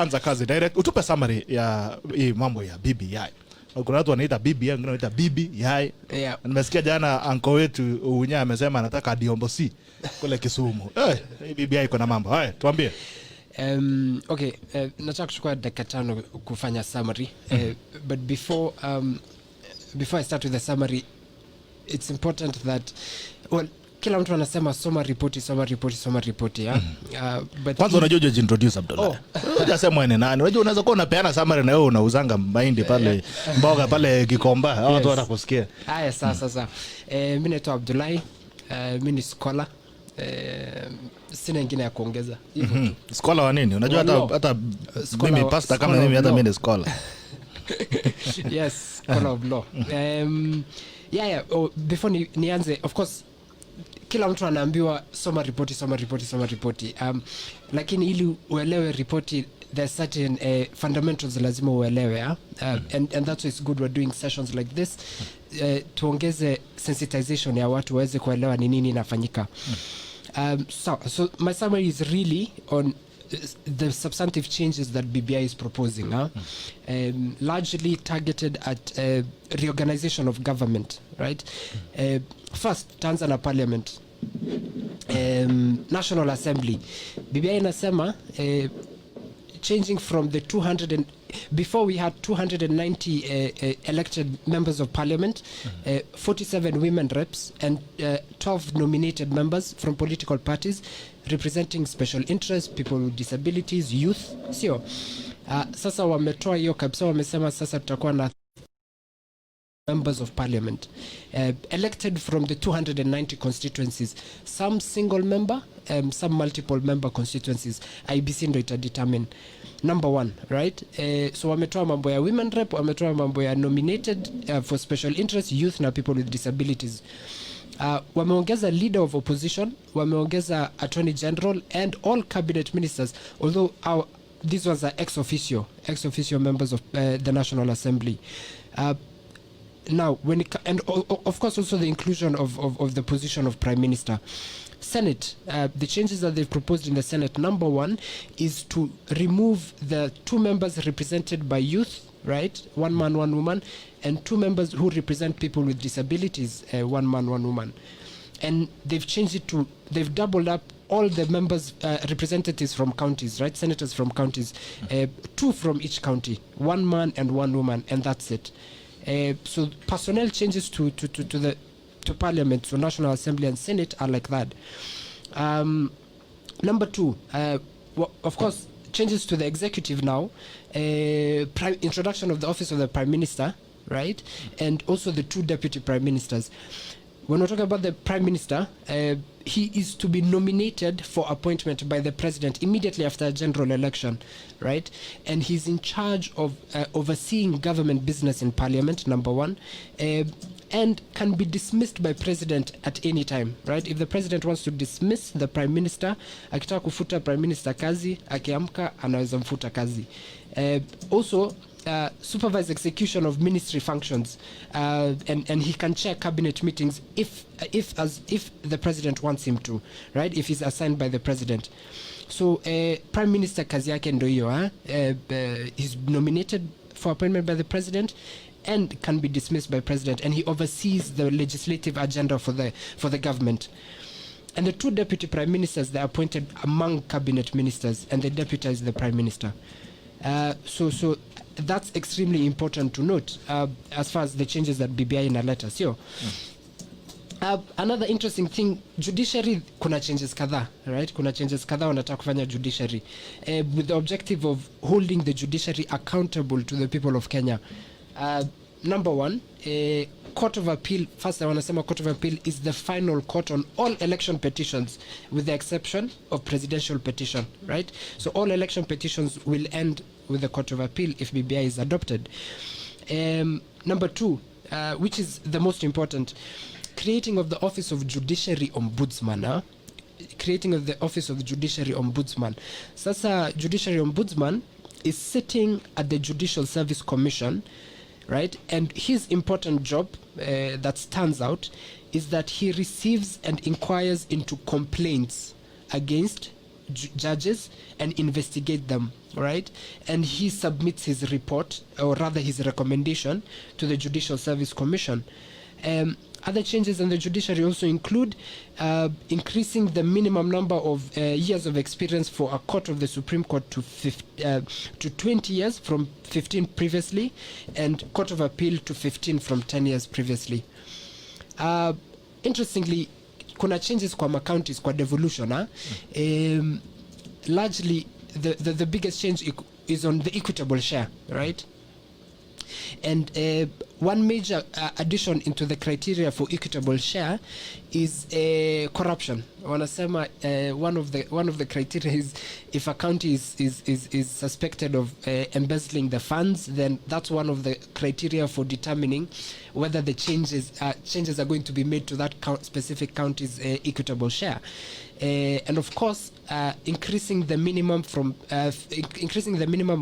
anza kazi direct. Utupe summary ya hii mambo ya BBI. Kuna watu wanaita BBI, wengine wanaita BBI. Yeah. Nimesikia jana anko wetu Unya amesema anataka Diombosi kule Kisumu. BBI iko na mambo. Haya, tuambie. Okay, nataka kuchukua dakika 5 kufanya summary. But before I start with the summary, it's important that, well, kila mtu anasema soma ripoti yeah. But kwanza unajua introduce Abdullah. Unasema wewe ni nani? Unajua unaweza kuwa unapeana summary na wewe unauzanga mahindi pale mboga pale Gikomba. Hao watu watakusikia. Haya sasa. Mimi naitwa Abdullah. Mimi ni scholar. Sina ingine ya kuongeza. Scholar wa nini? Unajua hata mimi pastor kama mimi hata mimi ni scholar. Yes, scholar of law. Before nianze, of course kila mtu anaambiwa soma ripoti. Lakini ili uelewe ripoti, there's certain fundamentals lazima uelewe. And that's why it's good we're doing sessions like this. Tuongeze sensitization ya watu waweze kuelewa ni nini inafanyika. So my summary is really on the substantive changes that BBI is proposing, largely targeted at reorganization of government, right? First, Tanzania Parliament, National Assembly. BBI inasema changing from the 200 before we had 290 elected members of parliament, 47 women reps and 12 nominated members from political parties representing special interests, people with disabilities, youth. Sio sasa wametoa hiyo kabisa, wamesema sasa tutakuwa na members of parliament elected from the 290 constituencies, some single member, some multiple member constituencies. IEBC ndo itadetermine. Number 1, right? So wametoa mambo ya women rep, wametoa mambo ya nominated for special interest, youth na people with disabilities. Wameongeza leader of opposition, wameongeza attorney general and all cabinet ministers, although these ones are ex officio members of the National Assembly. Now, and of course also the inclusion of the position of Prime Minister. Senate, the changes that they've proposed in the Senate, number 1 is to remove the 2 members represented by youth, right? 1 man, 1 woman, and 2 members who represent people with disabilities, 1 man, 1 woman. And they've changed it to, they've doubled up all the members, representatives from counties, right? Senators from counties, 2 from each county, 1 man and 1 woman, and that's it. So personnel changes to Parliament, so National Assembly and Senate are like that. Number 2, of course, changes to the executive now, introduction of the office of the Prime Minister, right? And also the 2 deputy Prime Ministers. When we're talking about the Prime Minister, he is to be nominated for appointment by the President immediately after a general election, right? And he's in charge of overseeing government business in Parliament, number 1, and can be dismissed by President at any time, right? If the President wants to dismiss the Prime Minister, akitaka kufuta Prime Minister kazi, akiamka anaweza mfuta kazi. Also, supervise execution of ministry functions, and he can chair cabinet meetings if the President wants him to, right? If he's assigned by the President. So Prime Minister kazi yake ndo hiyo, he's nominated for appointment by the President and can be dismissed by President, and he oversees the legislative agenda for the government. And the 2 deputy Prime Ministers, they're appointed among cabinet ministers, and they deputize the Prime Minister. So that's extremely important to note as far as the changes that BBI inaleta. Sio? Another interesting thing, judiciary, kuna changes kadhaa, right? Kuna changes kadhaa wanataka kufanya judiciary with the objective of holding the judiciary accountable to the people of Kenya. Number 1, Court of Appeal. First, I want to say Court of Appeal is the final court on all election petitions, with the exception of presidential petition, right? So all election petitions will end with the Court of Appeal if BBI is adopted. Number 2, which is the most important, creating of the Office of Judiciary Ombudsman. Creating of the Office of Judiciary Ombudsman. Sasa Judiciary Ombudsman is sitting at the Judicial Service Commission, right? And his important job that stands out is that he receives and inquires into complaints against judges and investigate them, right? And he submits his report, or rather his recommendation, to the Judicial Service Commission. Other changes in the judiciary also include increasing the minimum number of years of experience for a court of the Supreme Court to 20 years from 15 previously, and Court of Appeal to 15 from 10 years previously. Interestingly, kuna changes kwa counties kwa devolution. Largely, the biggest change is on the equitable share, right? And one major addition into the criteria for equitable share is corruption. Wanasema one of the criteria is if a county is suspected of embezzling the funds, then that's one of the criteria for determining whether the changes are going to be made to that specific county's equitable share. And of course, increasing the minimum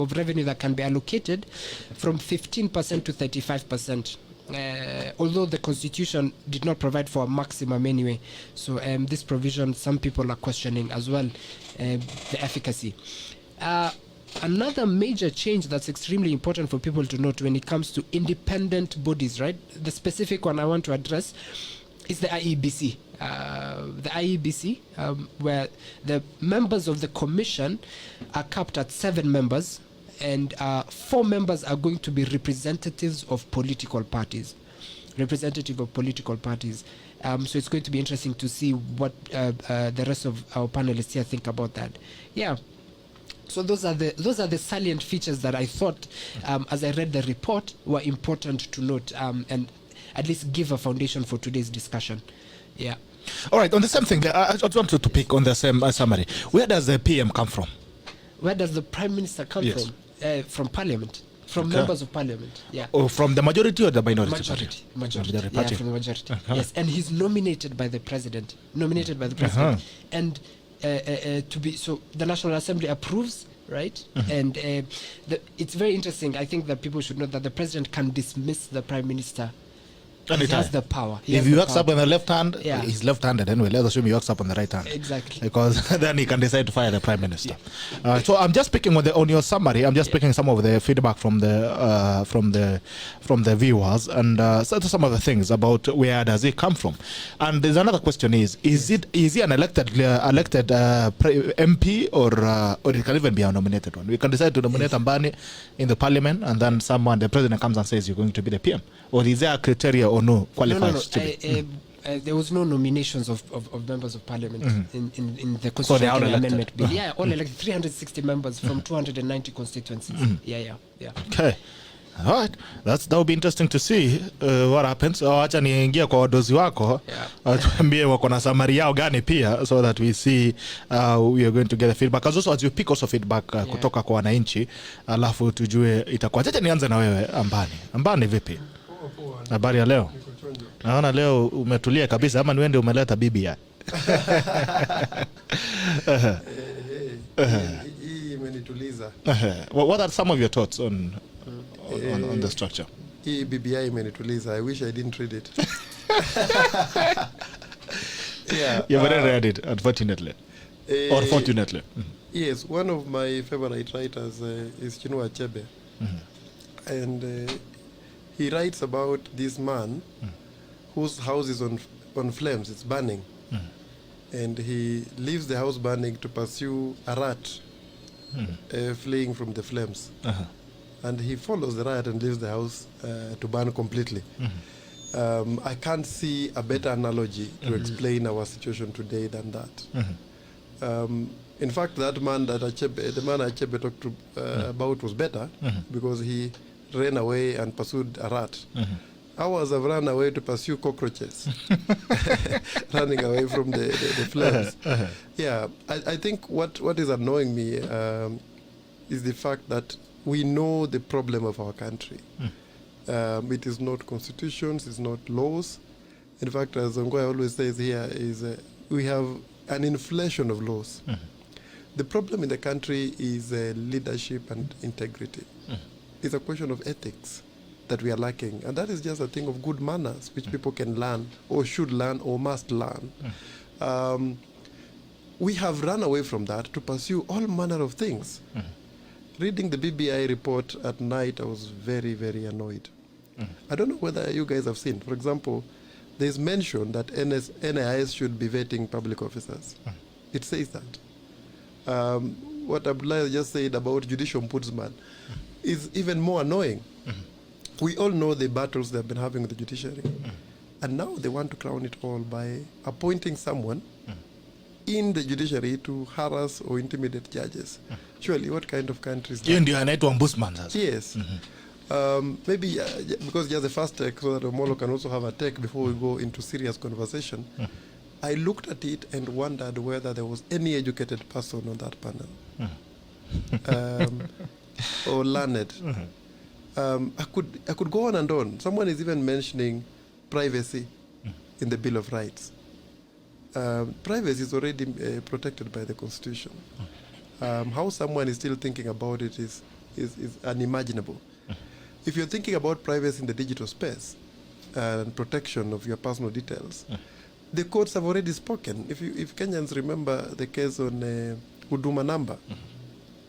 of revenue that can be allocated from 15% to 35%. Although the Constitution did not provide for a maximum anyway, so this provision, some people are questioning as well the efficacy. Another major change that's extremely important for people to note when it comes to independent bodies, right? The specific one I want to address is the IEBC. The IEBC, where the members of the commission are capped at 7 members, and 4 members are going to be representatives of political parties. So it's going to be interesting to see what the rest of our panelists here think about that. Yeah. So those are the salient features that I thought, as I read the report, were important to note and at least give a foundation for today's discussion. Yeah. All right. On the same thing, I just wanted to pick on the same summary. Where does the PM come from? Where does the Prime Minister come from? From Parliament. From members of Parliament. Yeah. Oh, from the majority or the minority? Majority. Yeah, from the majority. Yes, and he's nominated by the President. And the National Assembly approves, right? And it's very interesting. I think that people should know that the President can dismiss the Prime Minister. He has the power. If he works up on the left hand, he's left-handed anyway. Let's assume he works up on the right hand. Exactly. Because then he can decide to fire the Prime Minister. So I'm just picking on your summary. I'm just picking some of the feedback from the viewers and some of the things about where does it come from. And there's another question: is he an elected MP or it can even be a nominated one? We can decide to nominate AMBANI in the Parliament, and then the President comes and says you're going to be the PM. Or is there a criteria or no qualifies to be? There was no nominations of members of Parliament in the Constitutional Amendment Bill. Yeah, all elected, 360 members from 290 constituencies. Yeah. Okay. All right. That will be interesting to see what happens. Acha niingia kwa wadozi wako tuambie wako na summary yao gani pia, so that we see we are going to get the feedback. As you pick also feedback kutoka kwa wananchi, alafu tujue itakuwa. Acha nianze na wewe Ambani vipi? Habari ya leo? Naona leo umetulia kabisa, ama niende umeleta bibi ya? Hii imenituliza. What are some of your thoughts on the structure? Hii BBI imenituliza. I wish I didn't read it. You've already read it, unfortunately. Or fortunately. Yes, one of my favorite writers is Chinua Achebe. And he writes about this man whose house is on flames, it's burning. And he leaves the house burning to pursue a rat fleeing from the flames. And he follows the rat and leaves the house to burn completely. I can't see a better analogy to explain our situation today than that. In fact, the man Achebe talked about was better because he ran away and pursued a rat. Ours have run away to pursue cockroaches, running away from the flames. Yeah, I think what is annoying me is the fact that we know the problem of our country. It is not constitutions, it's not laws. In fact, as Ngoi always says here, is we have an inflation of laws. The problem in the country is leadership and integrity. It's a question of ethics that we are lacking. And that is just a thing of good manners, which people can learn, or should learn, or must learn. we have run away from that to pursue all manner of things. Reading the BBI report at night, I was very, very annoyed. I don't know whether you guys have seen. For example, there's mention that NIS should be vetting public officers. It says that. What Abdullah just said about judicial ombudsman is even more annoying. We all know the battles they've been having with the judiciary. And now they want to crown it all by appointing someone in the judiciary to harass or intimidate judges. Surely, what kind of country is that? Hiyo ndio anaitwa ombudsman sasa. Yes. Maybe because just the first take, so that Omollo can also have a take before we go into serious conversation. I looked at it and wondered whether there was any educated person on that panel. Or learned. I could go on and on. Someone is even mentioning privacy in the Bill of Rights. Privacy is already protected by the Constitution. How someone is still thinking about it is unimaginable. If you're thinking about privacy in the digital space and protection of your personal details, the courts have already spoken. If Kenyans remember the case on Huduma number,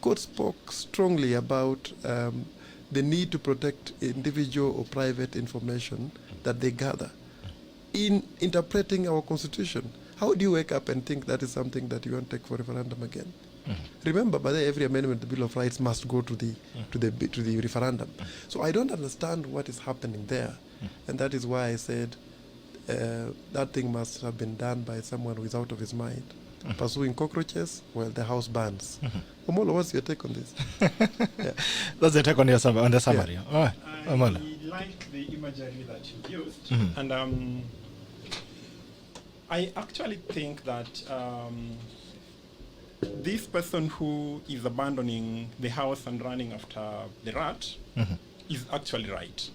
court spoke strongly about the need to protect individual or private information that they gather in interpreting our Constitution. How do you wake up and think that is something that you want to take for referendum again? Remember, by the every amendment to the Bill of Rights must go to the referendum. So I don't understand what is happening there, and that is why I said that thing must have been done by someone who is out of his mind, pursuing cockroaches while the house burns. Omollo, what's your take on this? That's the take on the summary. Yeah. All right. Omollo. I like the imagery that you used, and I actually think that this person who is abandoning the house and running after the rat is actually right.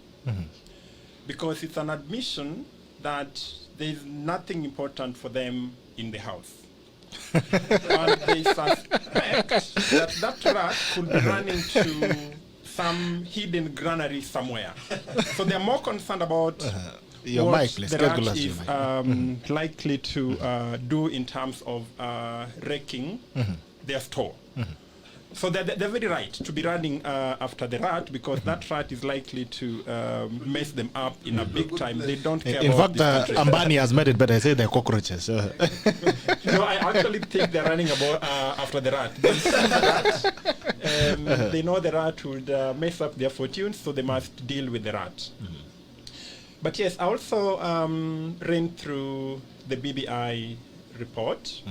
Because it's an admission that there is nothing important for them in the house. And they suspect that rat could be running to some hidden granary somewhere. So they're more concerned about Your what mic, please. the Get rat closer to is your mic. likely to do in terms of wrecking their store. So they're very right to be running after the rat, because that rat is likely to mess them up in a big time. They don't care In about fact, this country. Ambani has made it better. I say they're cockroaches. No, I actually think they're running after the rat. They see the rat. They know the rat would mess up their fortunes, so they must deal with the rat. But yes, I also ran through the BBI report.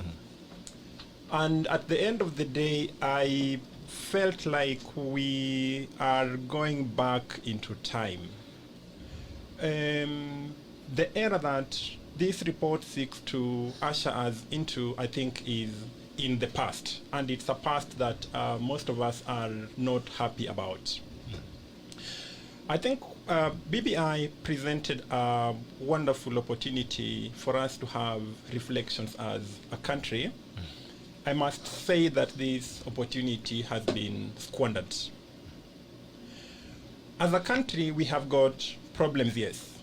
And at the end of the day, I felt like we are going back into time. The era that this report seeks to usher us into, I think, is in the past. And it's a past that most of us are not happy about. I think BBI presented a wonderful opportunity for us to have reflections as a country. I must say that this opportunity has been squandered. As a country, we have got problems, yes.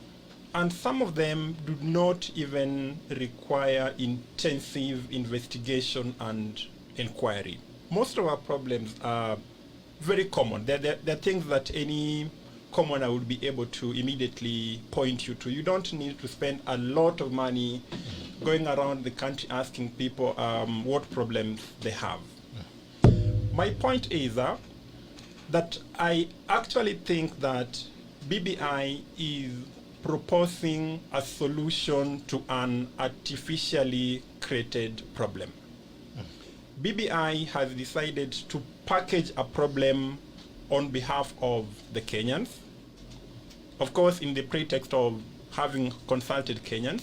And some of them do not even require intensive investigation and inquiry. Most of our problems are very common. They're things that any commoner would be able to immediately point you to. You don't need to spend a lot of money going around the country asking people what problems they have. My point is that I actually think that BBI is proposing a solution to an artificially created problem. BBI has decided to package a problem on behalf of the Kenyans, of course in the pretext of having consulted Kenyans.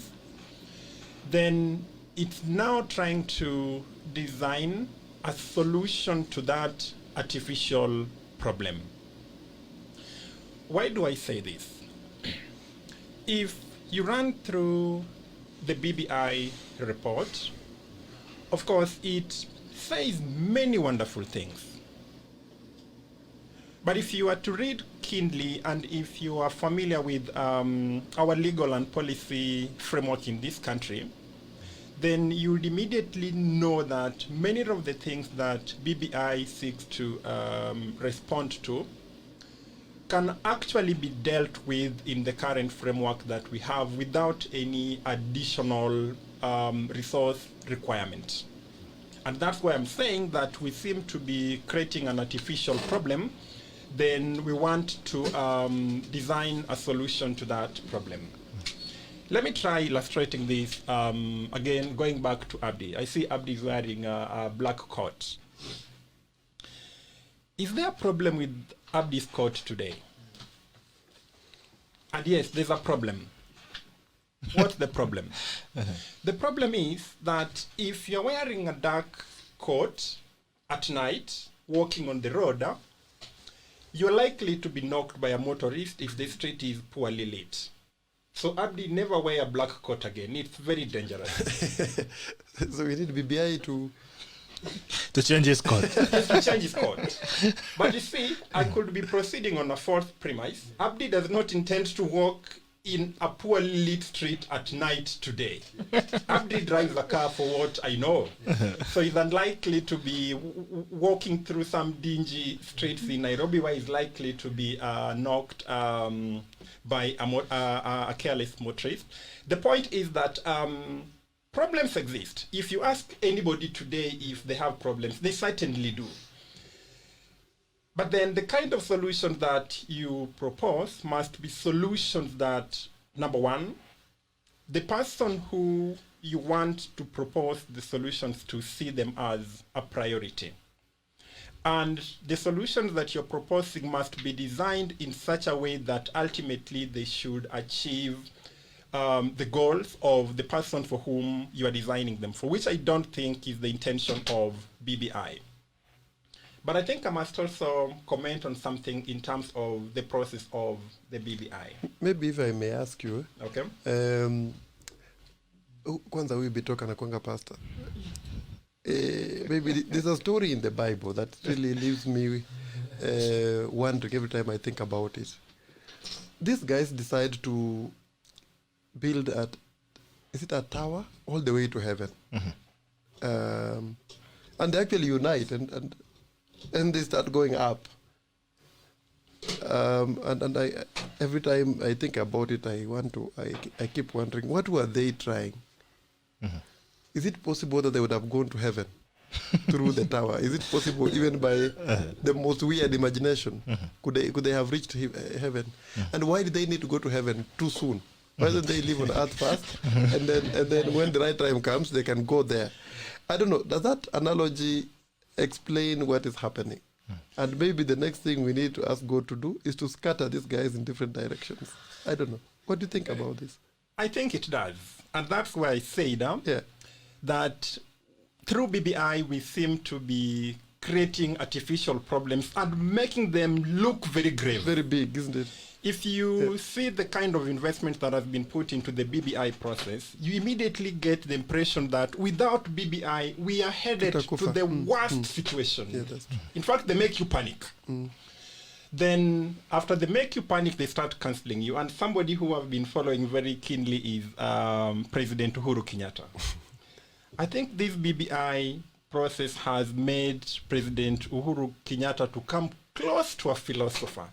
Then it's now trying to design a solution to that artificial problem. Why do I say this? If you run through the BBI report, of course it says many wonderful things. But if you are to read keenly, and if you are familiar with our legal and policy framework in this country, then you would immediately know that many of the things that BBI seeks to respond to can actually be dealt with in the current framework that we have without any additional resource requirement. And that's why I'm saying that we seem to be creating an artificial problem. Then we want to design a solution to that problem. Let me try illustrating this again, going back to Abdi. I see Abdi is wearing a black coat. Is there a problem with Abdi's coat today? And yes, there's a problem. What's the problem? The problem is that if you're wearing a dark coat at night, walking on the road, you're likely to be knocked by a motorist if the street is poorly lit. So Abdi, never wear a black coat again. It's very dangerous. So we need BBI to change his coat. Yes, to change his coat. But you see, I could be proceeding on a fourth premise. Abdi does not intend to walk in a poorly lit street at night today. Abdi drives a car for what I know. So he's unlikely to be walking through some dingy streets in Nairobi where he's likely to be knocked by a careless motorist. The point is that problems exist. If you ask anybody today if they have problems, they certainly do. But then the kind of solutions that you propose must be solutions that, number one, the person who you want to propose the solutions to see them as a priority. And the solutions that you're proposing must be designed in such a way that ultimately they should achieve the goals of the person for whom you are designing them for, which I don't think is the intention of BBI. But I think I must also comment on something in terms of the process of the BBI. Maybe if I may ask you. Okay. Kwanza huyu Bitoka anakuanga pastor. Maybe there's a story in the Bible that really leaves me wondering every time I think about it. These guys decide to build is it a tower all the way to heaven? Mm-hmm. And they actually unite and they start going up. And I every time I think about it, I keep wondering, what were they trying? Mm-hmm. Is it possible that they would have gone to heaven through the tower? Is it possible even by the most weird imagination? Mm-hmm. Could they have reached heaven? Mm-hmm. And why did they need to go to heaven too soon? Why don't they live on earth first, and then when the right time comes, they can go there? I don't know. Does that analogy explain what is happening? And maybe the next thing we need to ask God to do is to scatter these guys in different directions. I don't know. What do you think about this? I think it does. And that's why I said that through BBI, we seem to be creating artificial problems and making them look very grave. Very big, isn't it? If you see the kind of investment that has been put into the BBI process, you immediately get the impression that without BBI, we are headed to the worst situation. Yeah, that's true. In fact, they make you panic. Then after they make you panic, they start cancelling you. And somebody who I've been following very keenly is President Uhuru Kenyatta. I think this BBI process has made President Uhuru Kenyatta to come close to a philosopher.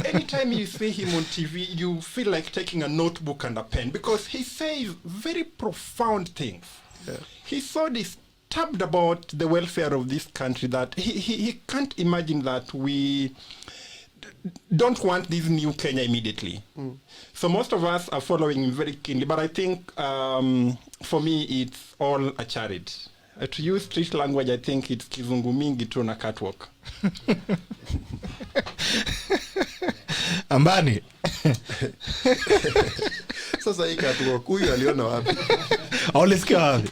Anytime you see him on TV, you feel like taking a notebook and a pen because he says very profound things. Yeah. He's so disturbed about the welfare of this country that he can't imagine that we don't want this new Kenya immediately. So most of us are following him very keenly, but I think for me it's all a charity. To use street language, I think it's kizungu mingi tu na catwalk. Ambani. Sasa hii catwalk huyu aliona wapi? Ulisikia wapi?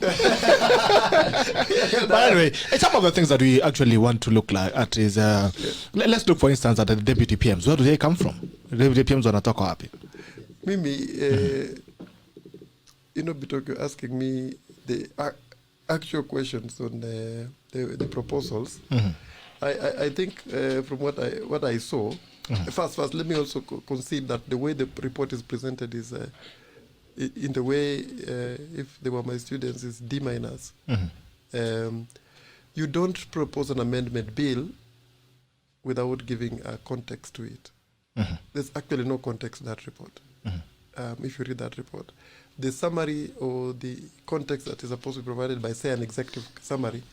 But anyway, some of the things that we actually want to look at is let's look, for instance, at the deputy PMs. Where do they come from? The deputy PMs wanatoka wapi? Mimi, Bitoka, you're asking me the actual questions on the proposals. Mm-hmm. I think from what I saw, first let me also concede that the way the report is presented is in the way, if they were my students, is D minus. You don't propose an amendment bill without giving a context to it. There's actually no context to that report. If you read that report, the summary or the context that is supposed to be provided by, say, an executive summary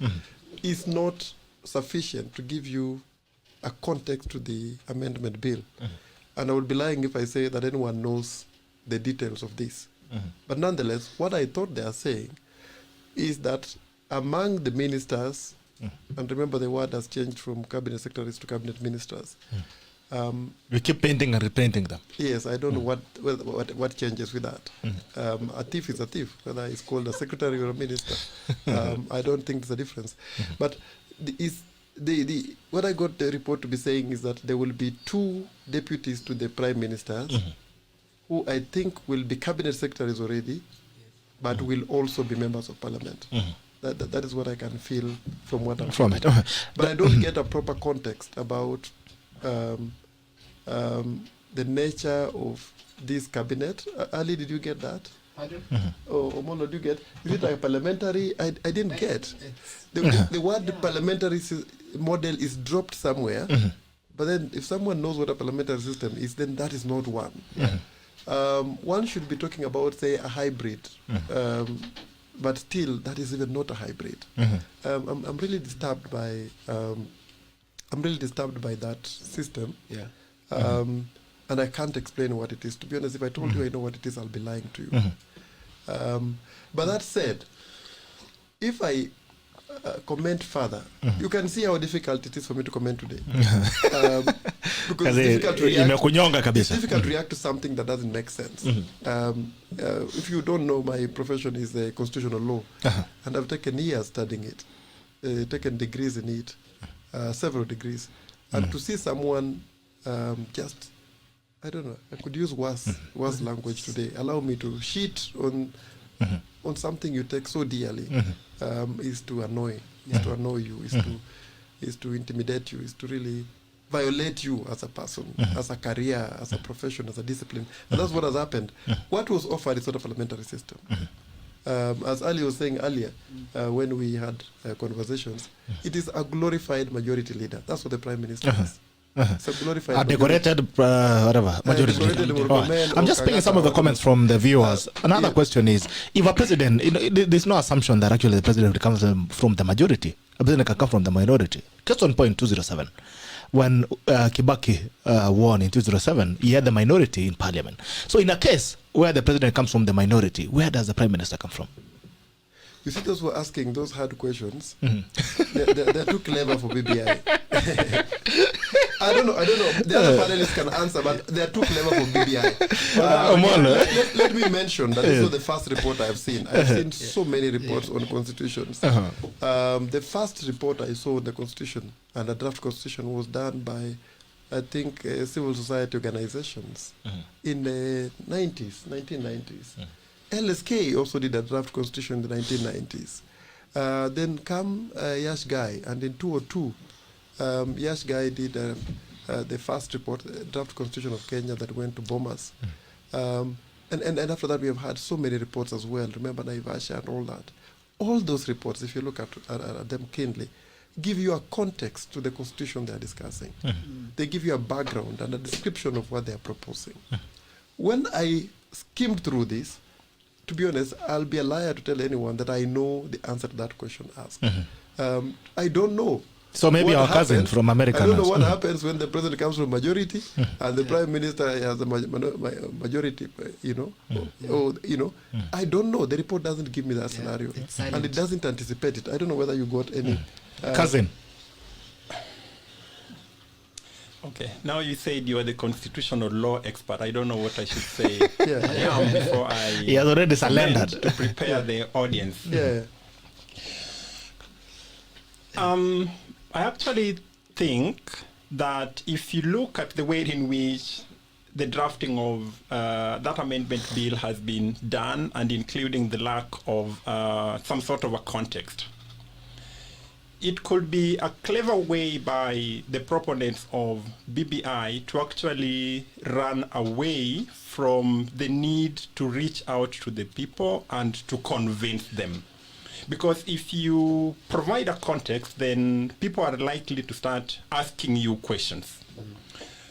is not sufficient to give you a context to the amendment bill. And I would be lying if I say that anyone knows the details of this. But nonetheless, what I thought they are saying is that among the ministers, and remember the word has changed from cabinet secretaries to cabinet ministers. We keep painting and repainting them. Yes, I don't know what changes with that. A thief is a thief, whether it's called a secretary or a minister. I don't think there's a difference. But what I got the report to be saying is that there will be 2 deputies to the prime ministers, who I think will be cabinet secretaries already, but will also be members of parliament. That is what I can feel from what I'm from feeling. it. But I don't get a proper context about the nature of this cabinet. Ali, did you get that? Oh, Omollo, did you get? Is it like parliamentary? I didn't get. The word parliamentary model is dropped somewhere. But then if someone knows what a parliamentary system is, then that is not one. One should be talking about, say, a hybrid. But still, that is even not a hybrid. I'm really disturbed by that system. And I can't explain what it is. To be honest, if I told you I know what it is, I'll be lying to you. But that said, if I comment further, you can see how difficult it is for me to comment today. Because it's difficult to react to something that doesn't make sense. If you don't know, my profession is constitutional law, and I've taken years studying it, taken degrees in it, several degrees. And to see someone just, I don't know, I could use worse language today, allow me to shit on something you take so dearly, is to annoy you, is to intimidate you, is to really violate you as a person, as a career, as a profession, as a discipline. And that's what has happened. What was offered is not a parliamentary system. As Ali was saying earlier, when we had conversations, it is a glorified majority leader. That's what the Prime Minister is. It's a glorified a decorated majority leader. I'm just picking some of the comments from the viewers. Another question is, if a president, there's no assumption that actually the president comes from the majority. A president can come from the minority. Just on point 207. When Kibaki won in 2007, he had the minority in parliament. So in a case where the president comes from the minority, where does the prime minister come from? You see, those who are asking those hard questions, they're too clever for BBI. I don't know. The other panelists can answer, but they're too clever for BBI. Let me mention that this was the first report I've seen. I've seen so many reports on constitutions. The first report I saw on the constitution and the draft constitution was done by, I think, civil society organizations in the 1990s. LSK also did a draft constitution in the 1990s. Then come Yash Gai, and in 2002, Yash Gai did the first report, draft constitution of Kenya that went to Bomas. And after that, we have had so many reports as well. Remember Naivasha and all that. All those reports, if you look at them keenly, give you a context to the constitution they are discussing. They give you a background and a description of what they are proposing. When I skimmed through this, to be honest, I'll be a liar to tell anyone that I know the answer to that question asked. I don't know. So maybe our cousin from America. I don't know what happens when the president comes from majority and the prime minister has a majority, I don't know. The report doesn't give me that scenario. And it doesn't anticipate it. I don't know whether you got any. Cousin. Okay, now you said you are the constitutional law expert. I don't know what I should say before I he has already surrendered to prepare the audience. I actually think that if you look at the way in which the drafting of that amendment bill has been done, and including the lack of some sort of a context, it could be a clever way by the proponents of BBI to actually run away from the need to reach out to the people and to convince them. Because if you provide a context, then people are likely to start asking you questions.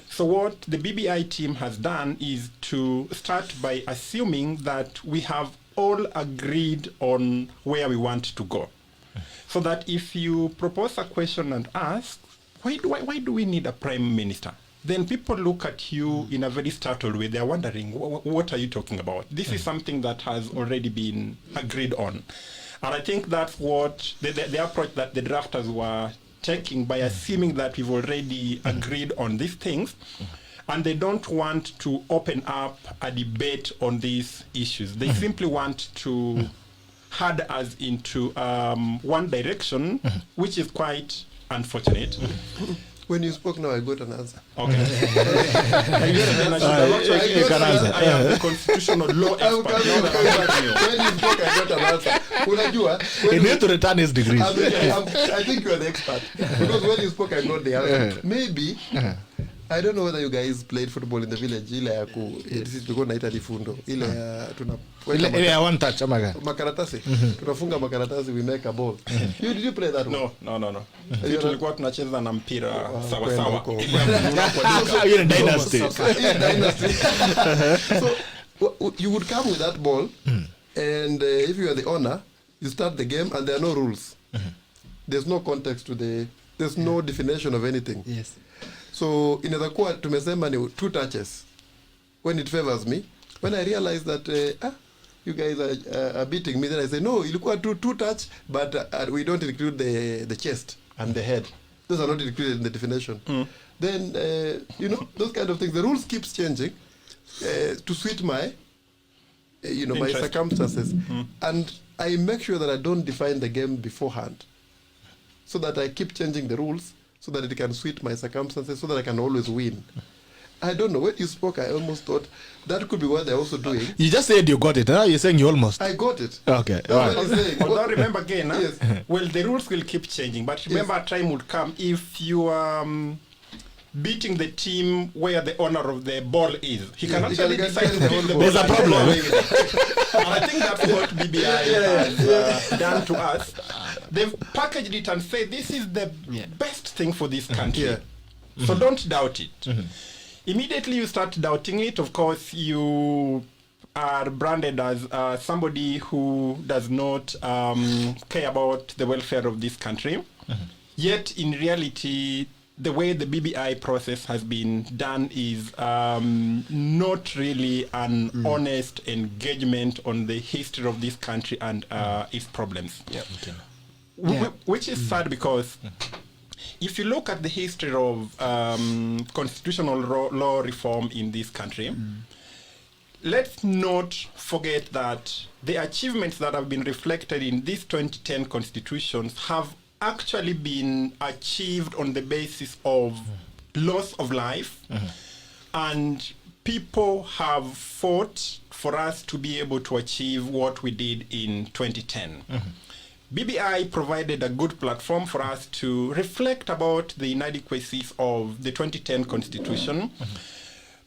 So what the BBI team has done is to start by assuming that we have all agreed on where we want to go. So that if you propose a question and ask, why do we need a prime minister? Then people look at you in a very startled way. They're wondering, what are you talking about? This is something that has already been agreed on. And I think that's what the approach that the drafters were taking by assuming that we've already agreed on these things, and they don't want to open up a debate on these issues. They simply want to herd us into one direction, which is quite unfortunate. When you spoke now, I got an answer. Okay. I am the constitutional law expert. When you spoke, I got an answer. Unajua, He needs to return his degrees. I think you are the expert. Because when you spoke, I got the answer. Maybe, I don't know whether you guys played football in the village. Ile ya sisi tulikuwa naita difundo. Ile ya Ile ya one touch ama gani? makaratasi. Tunafunga makaratasi, we make a ball. Did you play that one? No. Sisi tulikuwa tunacheza na mpira sawa sawa. You're a dynasty. So you would come with that ball, and if you are the owner, you start the game, and there are no rules. There's no context to there's no definition of anything. Yes. So inaweza kuwa tumesema ni 2 touches when it favors me. When I realize that you guys are beating me, then I say no, ilikuwa 2 touch, but we don't include the chest and the head. Those are not included in the definition. Then those kind of things. The rules keeps changing to suit my my circumstances, and I make sure that I don't define the game beforehand, so that I keep changing the rules so that it can suit my circumstances, so that I can always win. I don't know. When you spoke, I almost thought that could be what they're also doing. You just said you got it. Now you're saying you almost. I got it. Okay. That's what I'm saying. Although remember again, Yes. well, the rules will keep changing, but remember a time would come if you are beating the team where the owner of the ball is. He can actually decide to beat the ball. There's a problem. And I think that's what BBI has done to us. They've packaged it and said, this is the best thing for this country. Yeah. So don't doubt it. Immediately you start doubting it, of course, you are branded as somebody who does not care about the welfare of this country. Yet, in reality, the way the BBI process has been done is not really an honest engagement on the history of this country and its problems. Which is sad because if you look at the history of constitutional law reform in this country, let's not forget that the achievements that have been reflected in these 2010 constitutions have actually been achieved on the basis of loss of life, and people have fought for us to be able to achieve what we did in 2010. BBI provided a good platform for us to reflect about the inadequacies of the 2010 constitution.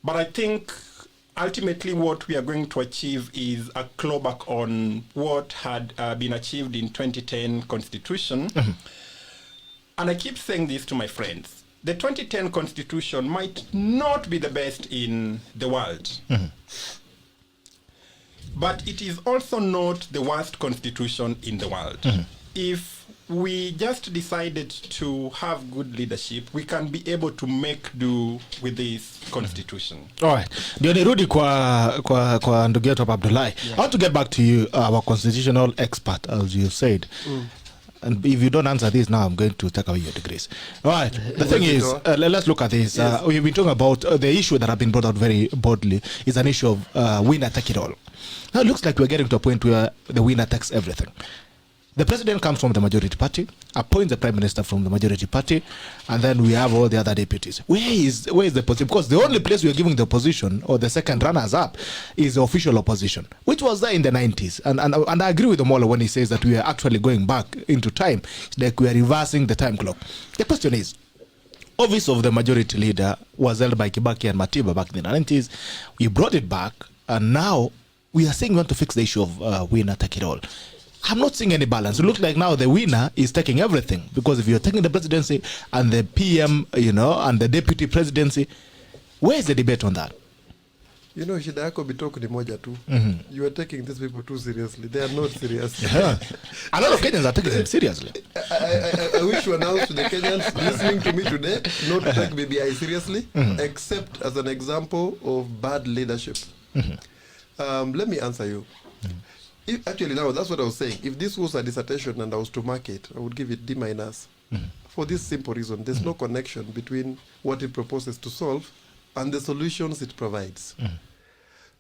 But I think ultimately what we are going to achieve is a clawback on what had been achieved in 2010 constitution. And I keep saying this to my friends. The 2010 constitution might not be the best in the world. But it is also not the worst constitution in the world. If we just decided to have good leadership, we can be able to make do with this constitution. All right. Ndio nirudi kwa ndugu yetu Abdullahi. I want to get back to you, our constitutional expert, as you said. And if you don't answer this now, I'm going to take away your degrees. All right. The thing is, let's look at this. We've been talking about the issue that have been brought out very boldly is an issue of winner take it all. Now it looks like we're getting to a point where the winner takes everything. the president comes from the majority party, appoints the prime minister from the majority party, and then we have all the other deputies. Where is the position? Because the only place we are giving the opposition or the second runners up is the official opposition, which was there in the 90s. And I agree with OMOLLO when he says that we are actually going back into time. It's like we are reversing the time clock. The question is, office of the majority leader was held by Kibaki and Matiba back in the 90s. We brought it back, and now we are saying we want to fix the issue of winner take it all. I'm not seeing any balance. It looks like now the winner is taking everything, because if you're taking the presidency and the PM, and the deputy presidency, where is the debate on that? Shida yako bitoko ni moja tu. You are taking these people too seriously. They are not serious. Yeah. A lot of Kenyans are taking them seriously. I wish to announce to the Kenyans listening to me today not to take BBI seriously, except as an example of bad leadership. Let me answer you. Actually, now that's what I was saying. If this was a dissertation and I was to mark it, I would give it D-. For this simple reason, there's no connection between what it proposes to solve and the solutions it provides.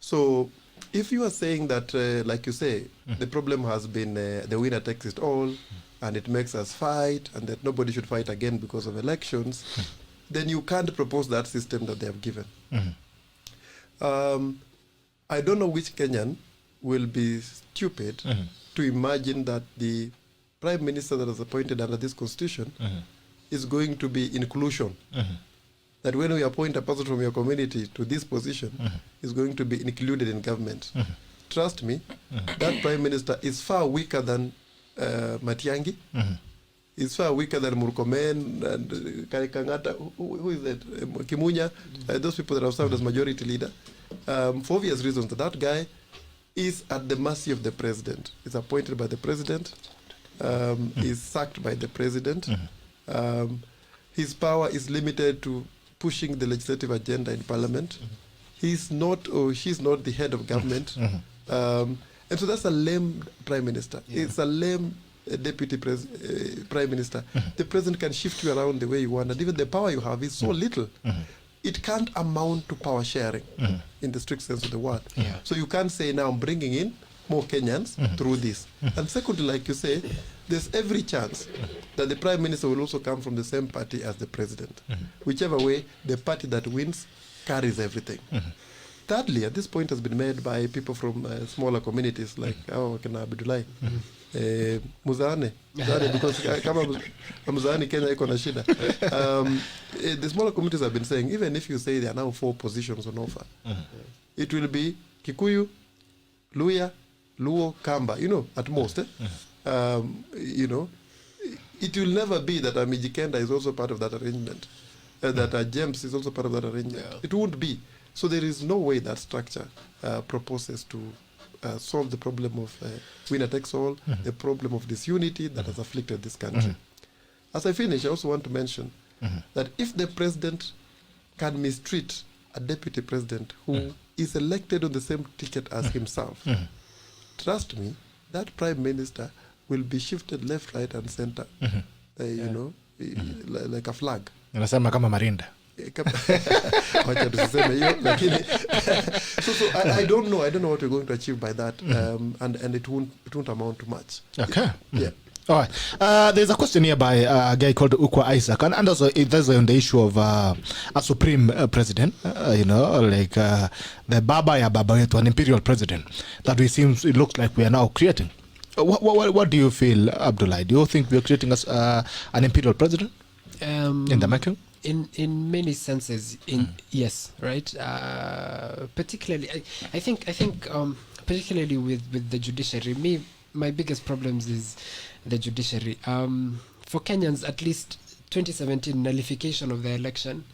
So, if you are saying that, like you say, the problem has been the winner takes it all, and it makes us fight, and that nobody should fight again because of elections, then you can't propose that system that they have given. I don't know which Kenyan will be stupid to imagine that the prime minister that is appointed under this constitution is going to be inclusion. That when we appoint a person from your community to this position, is going to be included in government. Trust me, that prime minister is far weaker than Matiangi, is far weaker than Murkomen and Karikangata. Who is that? Kimunya, those people that have served as majority leader. For obvious reasons, that guy is at the mercy of the president. Is appointed by the president, is sacked by the president. His power is limited to pushing the legislative agenda in parliament. He's not, or she's not the head of government. And so that's a lame prime minister. It's a lame deputy prime minister. The president can shift you around the way you want, and even the power you have is so little. It can't amount to power sharing in the strict sense of the word. So you can't say, now I'm bringing in more Kenyans through this. And secondly, like you say, there's every chance that the prime minister will also come from the same party as the president. Whichever way, the party that wins carries everything. Thirdly, at this point has been made by people from smaller communities like Kina Abdullah. Muzane, because kama Muzane Kenya iko na shida. The smaller communities have been saying, even if you say there are now 4 positions on offer, it will be Kikuyu, Luya, Luo, Kamba, at most. It will never be that Mijikenda is also part of that arrangement, that James is also part of that arrangement. It won't be. So there is no way that structure proposes to solve the problem of winner takes all, the problem of disunity that has afflicted this country. As I finish, I also want to mention that if the president can mistreat a deputy president who is elected on the same ticket as himself, trust me, that prime minister will be shifted left, right, and center, like a flag. Unasema kama Marinda. So I don't know what we're going to achieve by that, and it won't amount to much. Okay. Yeah. All right. There's a question here by a guy called Ukwa Isaac, and also there's on the issue of a supreme president, like the Baba ya Baba yetu, an imperial president that it looks like we are now creating. What do you feel, Abdullah? Do you think we are creating an imperial president in the making? In many senses, yes, right. Particularly, I think, particularly with the judiciary. My biggest problems is the judiciary. For Kenyans, at least 2017 nullification of the election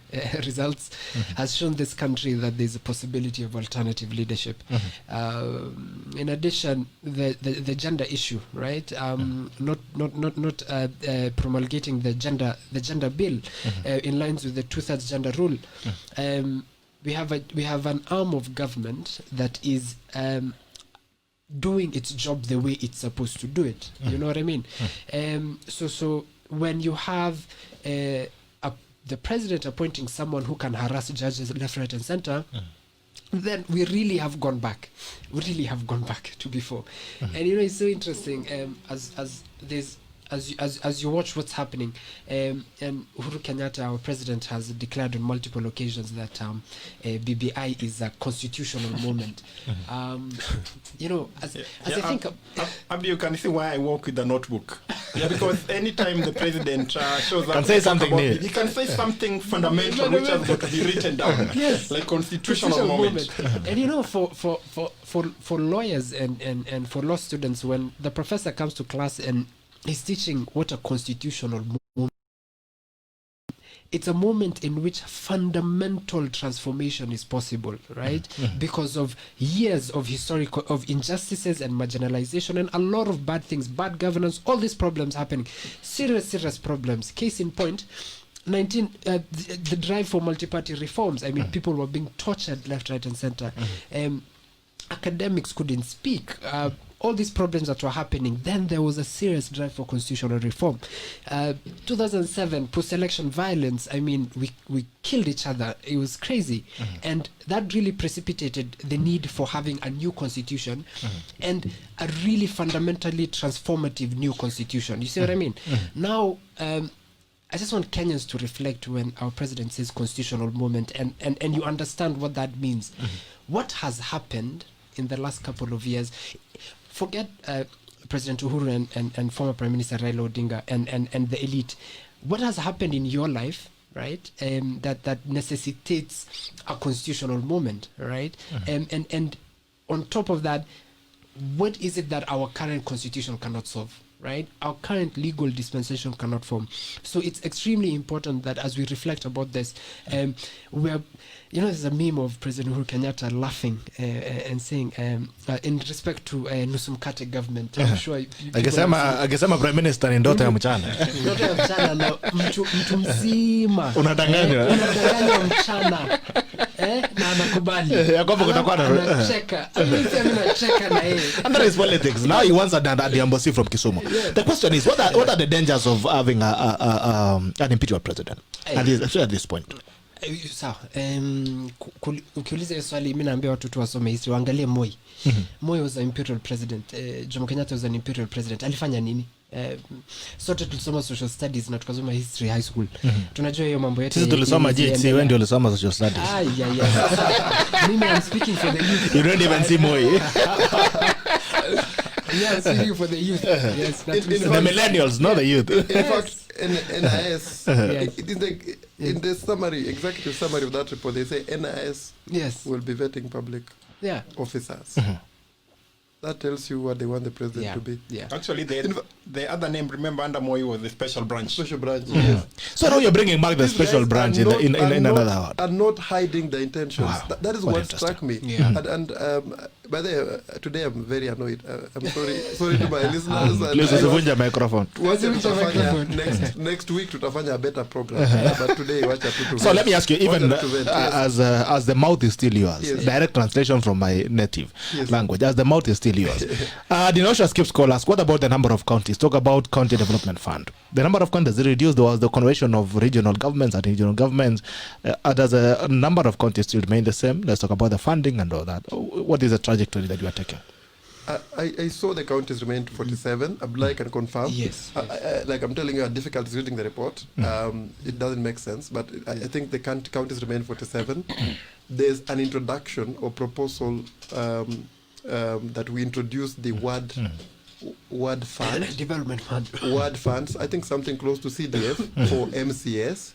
results has shown this country that there's a possibility of alternative leadership. In addition, the gender issue, right? Not promulgating the gender bill in lines with the 2/3 gender rule. We have an arm of government that is doing its job the way it's supposed to do it. You know what I mean? So when you have the president appointing someone who can harass judges left, right, and center, then we really have gone back. We really have gone back to before. And it's so interesting as you watch what's happening, and Uhuru Kenyatta, our president, has declared on multiple occasions that BBI is a constitutional moment. I think Abdi, you can see why I walk with a notebook. Yeah, because anytime the president shows up, can say something new. He can say something fundamental which has got to be written down. Yes, like constitutional moment. And for lawyers and for law students, when the professor comes to class and he's teaching what a constitutional moment, it's a moment in which fundamental transformation is possible, right? Because of years of of injustices and marginalization and a lot of bad things, bad governance, all these problems happening, serious problems. Case in point, the drive for multi-party reforms. I mean, people were being tortured left, right, and center. Academics couldn't speak. All these problems that were happening, then there was a serious drive for constitutional reform. 2007, post-election violence, I mean, we killed each other. It was crazy. And that really precipitated the need for having a new constitution and a really fundamentally transformative new constitution. You see what I mean? Now, I just want Kenyans to reflect when our president says constitutional moment and you understand what that means. What has happened in the last couple of years? Forget President Uhuru and former Prime Minister Raila Odinga and the elite. What has happened in your life, right? That necessitates a constitutional moment, right? And on top of that, what is it that our current constitution cannot solve? Right? Our current legal dispensation cannot form. So it's extremely important that as we reflect about this, there's a meme of President Uhuru Kenyatta laughing and saying, in respect to Nusumkate government, I'm sure akisema prime minister ni ndoto ya mchana. Ndoto ya mchana na mtu mzima. Unadanganywa mchana. Na anakubali. Ya kwamba kutakuwa na anacheka. Anacheka na yeye. And that is politics. Now he wants a embassy from Kisumu. The question is, what are the dangers of having an impeachable president at this point? Sawa, ukiuliza hiyo swali mimi naambia watu tu wasome history, waangalie Moi. Moi was an imperial president. Jomo Kenyatta was an imperial president. Alifanya nini? Sote tulisoma social studies na tukasoma history high school. Tunajua hiyo mambo yote. Sisi tulisoma JC, wewe ndio ulisoma social studies. Mimi I'm speaking for the youth. You don't even see Moi. Yeah, speaking for the youth. Yes, the millennials, not the youth. In fact, NIS, in the summary, executive summary of that report, they say NIS will be vetting public officers. That tells you what they want the president to be. Yeah. Actually, the other name, remember, under Moi was the special branch. Special branch, yes. So now you're bringing back the special branch in another word. And not hiding the intentions. Wow. That is what struck me. Yeah. And by the way, today I'm very annoyed. I'm sorry to my listeners. Please usivunje microphone. Next week tutafanya a better program. But today wacha tu. So let me ask you, even as the mouth is still yours, direct translation from my native language, as the mouth is still yours. Dinosha skips call us. What about the number of counties? Talk about county development fund. The number of counties reduced was the conversion of regional governments and regional governments. Does a number of counties still remain the same? Let's talk about the funding and all that. What is the trajectory that you are taking? I saw the counties remain 47. Abdullah can confirm. Yes. Like I'm telling you, I had difficulties reading the report. It doesn't make sense, but I think the counties remain 47. There's an introduction or proposal that we introduced the word fund, development fund, word funds. I think something close to CDF for MCS.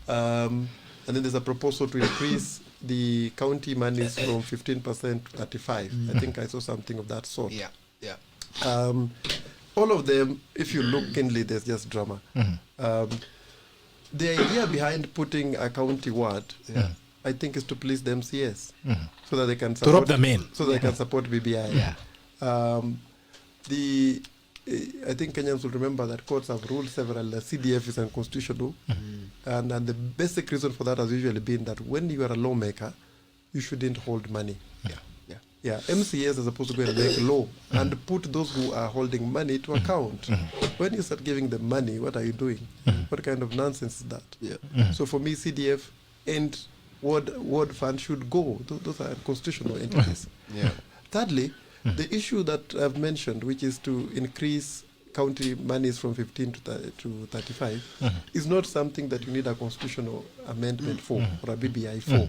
And then there's a proposal to increase the county monies from 15% to 35%. I think I saw something of that sort. All of them, if you look keenly, there's just drama. The idea behind putting a county word, I think, is to please the MCS, so that they can support, to rub them in, so they can support BBI. I think Kenyans will remember that courts have ruled several CDF is unconstitutional, and the basic reason for that has usually been that when you are a lawmaker, you shouldn't hold money. MCAs are supposed to go and make law and put those who are holding money to account. When you start giving them money, what are you doing? What kind of nonsense is that? So for me, CDF and ward fund should go. Those are constitutional entities. Yeah. Thirdly, the issue that I've mentioned, which is to increase county monies from 15 to 35, is not something that you need a constitutional amendment for or a BBI for.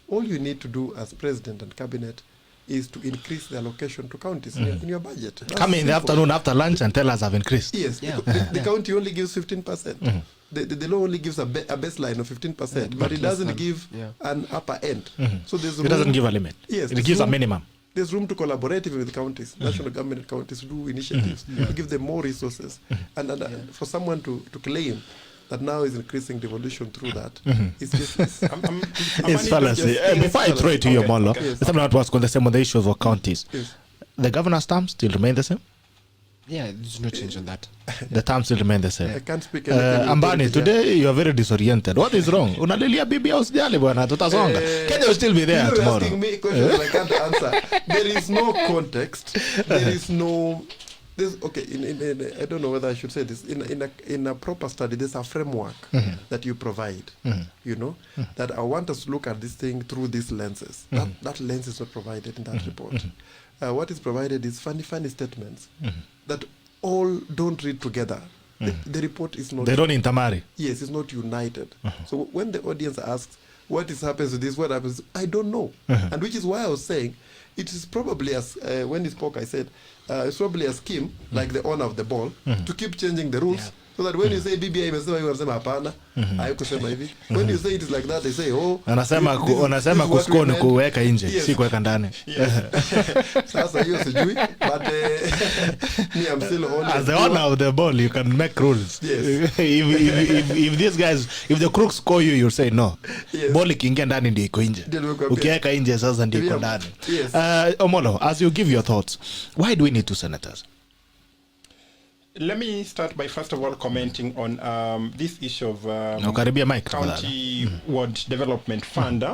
All you need to do as president and cabinet is to increase the allocation to counties in your budget. That's Come in the simple. afternoon after lunch and tell us I've increased. Yes, Yeah. the county only gives 15%. The law only gives a baseline of 15%, but it doesn't give an upper end. So there's It doesn't give a limit. Yes, It there's gives a room- minimum. There's room to collaborate even with counties, national government and counties, to do initiatives, to give them more resources. And for someone to claim that now is increasing devolution through that, it's just... It's fallacy. Before I throw it to you, Omollo, Yes. let's not was on the same on the issues of counties. Yes. The governor's terms still remain the same? Yeah, there's no change on that. The terms still remain the same. I can't speak anything. Ambani, today you are very disoriented. What is wrong? Unalilia bibi usijali bwana, tutasonga. Kenya will still be there You're tomorrow. asking me questions I can't answer. There is no context. There is no... okay, I don't know whether I should say this. In a proper study, there's a framework that you provide, you know, that I want us to look at this thing through these lenses. That lens is not provided in that report. What is provided is funny statements that all don't read together. The report is not... They don't intermarry. Yes, it's not united. So when the audience asks, what happens to this, what happens, I don't know. And which is why I was saying, it is probably, as when he spoke, I said, it's probably a scheme, like the owner of the ball, to keep changing the rules. So that when you say BBI imesema, you wanasema hapana, haikusema hivi. When you say it is like that, they say, oh, Wanasema this is what kusko we ni meant. kuweka nje, Yes. si kuweka ndani. Sasa hiyo sijui, but me, I'm still only... As the owner of the ball, you can make rules. Yes. if these guys, if the crooks call you, you'll say no. Yes. Ball ikiingia ndani ndio iko nje. Ndio iko Ukiweka nje sasa ndio iko Yeah. ndani. Yes. Omollo, as you give your thoughts, why do we need two senators? Let me start by first of all commenting on this issue of Na ukaribia mic County Ward Development Fund.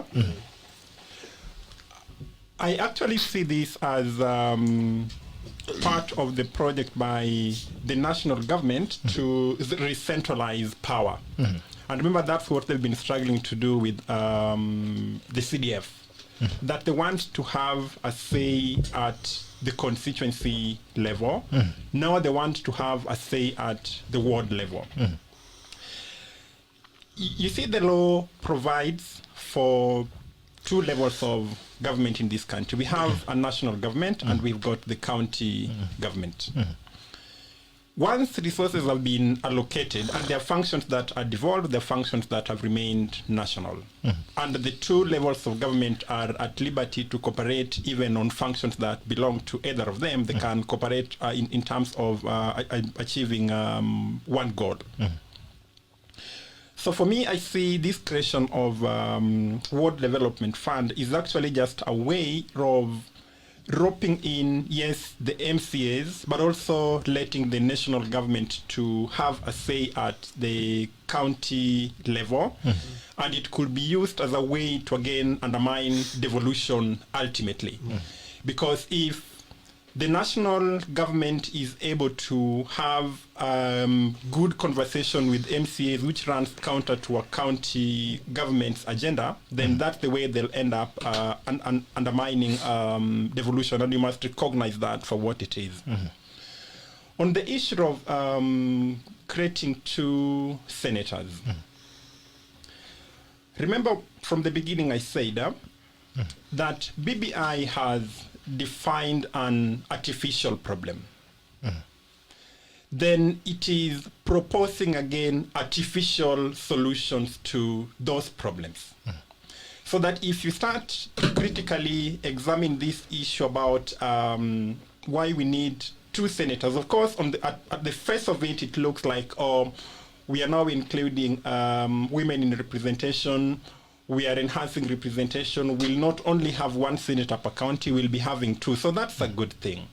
I actually see this as part of the project by the national government to re-centralize power. And remember, that's what they've been struggling to do with the CDF. That they want to have a say at the constituency level. Now they want to have a say at the ward level. You see, the law provides for two levels of government in this country. We have a national government and we've got the county government. Once resources have been allocated, and there are functions that are devolved, there are functions that have remained national. And the two levels of government are at liberty to cooperate even on functions that belong to either of them. They can cooperate in terms of achieving one goal. So for me, I see this creation of Ward Development Fund is actually just a way of roping in, yes, the MCAs, but also letting the national government to have a say at the county level. And it could be used as a way to, again, undermine devolution ultimately. Because if the national government is able to have good conversation with MCAs, which runs counter to a county government's agenda, then that's the way they'll end up undermining devolution, and you must recognize that for what it is. On the issue of creating two senators, remember from the beginning I said that BBI has defined an artificial problem. Then it is proposing again artificial solutions to those problems. So that if you start to critically examine this issue about why we need two senators, of course, at the face of it, it looks like, oh, we are now including women in representation. We are enhancing representation. We'll not only have one senator per county, we'll be having two. So that's a good thing.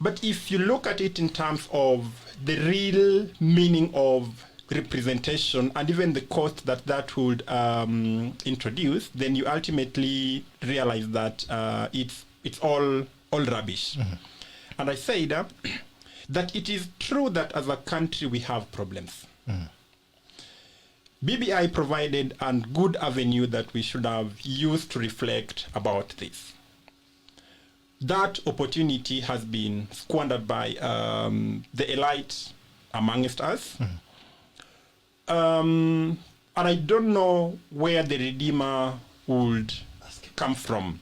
But if you look at it in terms of the real meaning of representation and even the cost that that would introduce, then you ultimately realize that it's all rubbish. And I say that it is true that as a country we have problems. BBI provided a good avenue that we should have used to reflect about this. That opportunity has been squandered by the elite amongst us. And I don't know where the Redeemer would come from.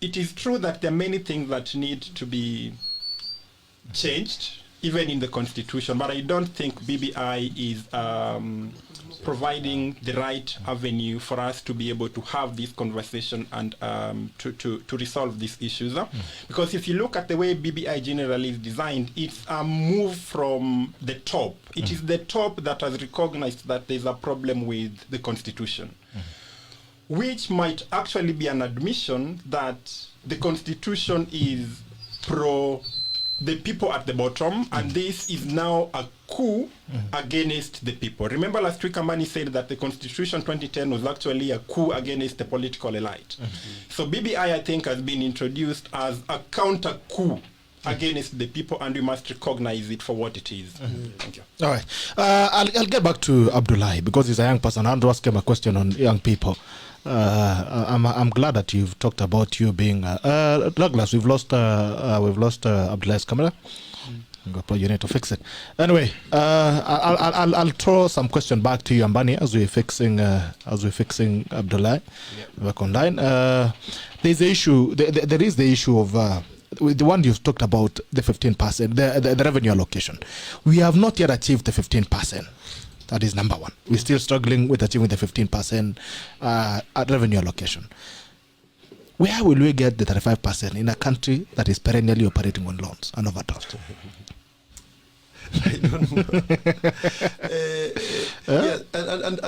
It is true that there are many things that need to be changed, even in the Constitution, but I don't think BBI is providing the right avenue for us to be able to have this conversation and to resolve these issues. Because if you look at the way BBI generally is designed, it's a move from the top. It is the top that has recognized that there's a problem with the Constitution, which might actually be an admission that the Constitution is pro the people at the bottom, and this is now a coup against the people. Remember last week AMBANI said that the Constitution 2010 was actually a coup against the political elite. So BBI, I think, has been introduced as a counter coup against the people, and we must recognize it for what it is. Thank you. All right. I'll get back to Abdullahi, because he's a young person. I want to ask him a question on young people. I'm glad that you've talked about you being Douglas. We've lost Abdullahi's camera. You need to fix it. Anyway, I'll throw some question back to you, AMBANI, as we're fixing Abdullahi back online. There's the issue. There is the issue of the one you've talked about, the 15%, the revenue allocation. We have not yet achieved the 15%. That is number one. We're still struggling with achieving the 15% revenue allocation. Where will we get the 35% in a country that is perennially operating on loans and overdraft? I don't know. And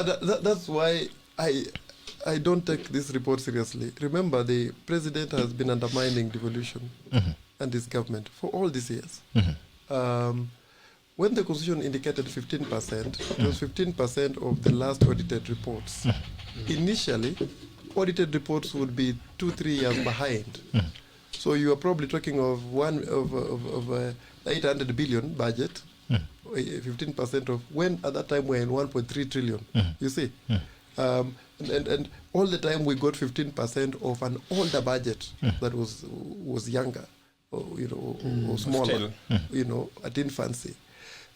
that's why I don't take this report seriously. Remember, the president has been undermining devolution and his government for all these years. When the Constitution indicated 15%, it was 15% of the last audited reports. Initially, audited reports would be 2-3 years behind. So you are probably talking of 800 billion budget, 15% of, when at that time we're in 1.3 trillion. You see? And all the time we got 15% of an older budget that was younger, or smaller, at infancy.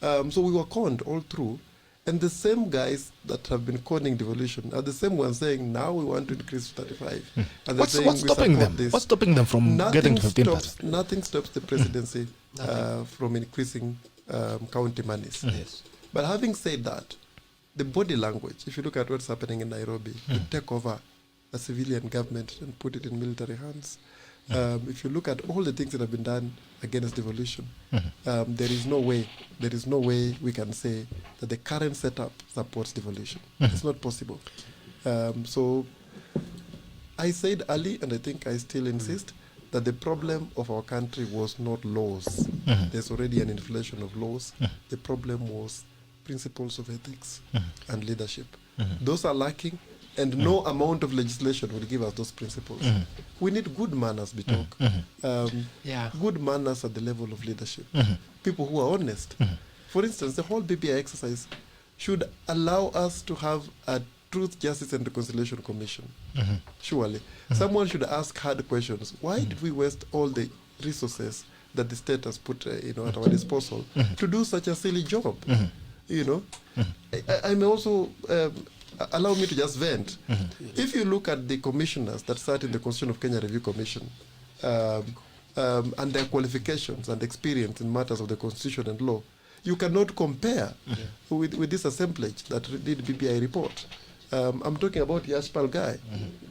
So we were conned all through, and the same guys that have been conning devolution are the same ones saying now we want to increase to 35. And What's stopping them? What's stopping them from getting 15%? Nothing stops the presidency from increasing county monies. Yes. But having said that, the body language, if you look at what's happening in Nairobi, to take over a civilian government and put it in military hands. If you look at all the things that have been done against devolution, there is no way we can say that the current setup supports devolution. It's not possible. So I said early, and I think I still insist, that the problem of our country was not laws. There's already an inflation of laws. The problem was principles of ethics and leadership. Those are lacking. And no amount of legislation will give us those principles. We need good manners, Bitok. Good manners at the level of leadership. People who are honest. For instance, the whole BBI exercise should allow us to have a Truth, Justice and Reconciliation Commission. Surely. Someone should ask hard questions. Why did we waste all the resources that the state has put at our disposal to do such a silly job? I may also... allow me to just vent. If you look at the commissioners that sat in the Constitution of Kenya Review Commission and their qualifications and experience in matters of the Constitution and law, you cannot compare with this assemblage that did BBI report. I'm talking about Yashpal Guy.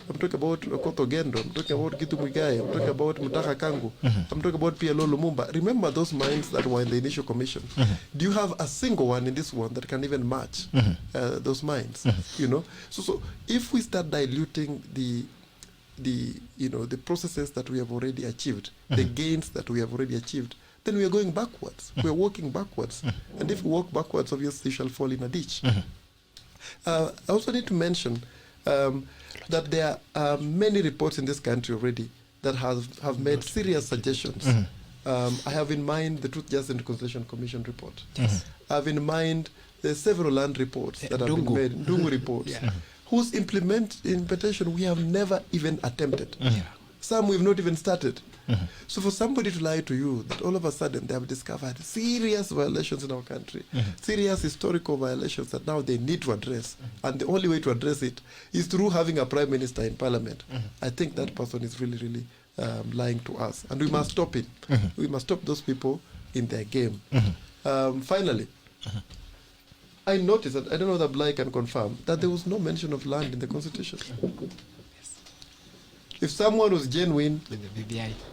I'm talking about Okoth Ogendo. I'm talking about Gitu Muigai. I'm talking about Mutaka Kangu. I'm talking about PLO Lumumba. Remember those minds that were in the initial commission. Do you have a single one in this one that can even match those minds? So if we start diluting the processes that we have already achieved, the gains that we have already achieved, then we are going backwards. We are walking backwards. And if we walk backwards, obviously we shall fall in a ditch. I also need to mention that there are many reports in this country already that have made serious suggestions. I have in mind the Truth, Justice and Reconciliation Commission report. I have in mind there's several land reports that have been made, Ndungu reports, whose implementation we have never even attempted. Some we've not even started. So for somebody to lie to you that all of a sudden they have discovered serious violations in our country, serious historical violations that now they need to address, and the only way to address it is through having a prime minister in parliament, I think that person is really, really lying to us. And we must stop it. We must stop those people in their game. Finally, I noticed, that I don't know that Bly can confirm, that there was no mention of land in the Constitution. If someone was genuine,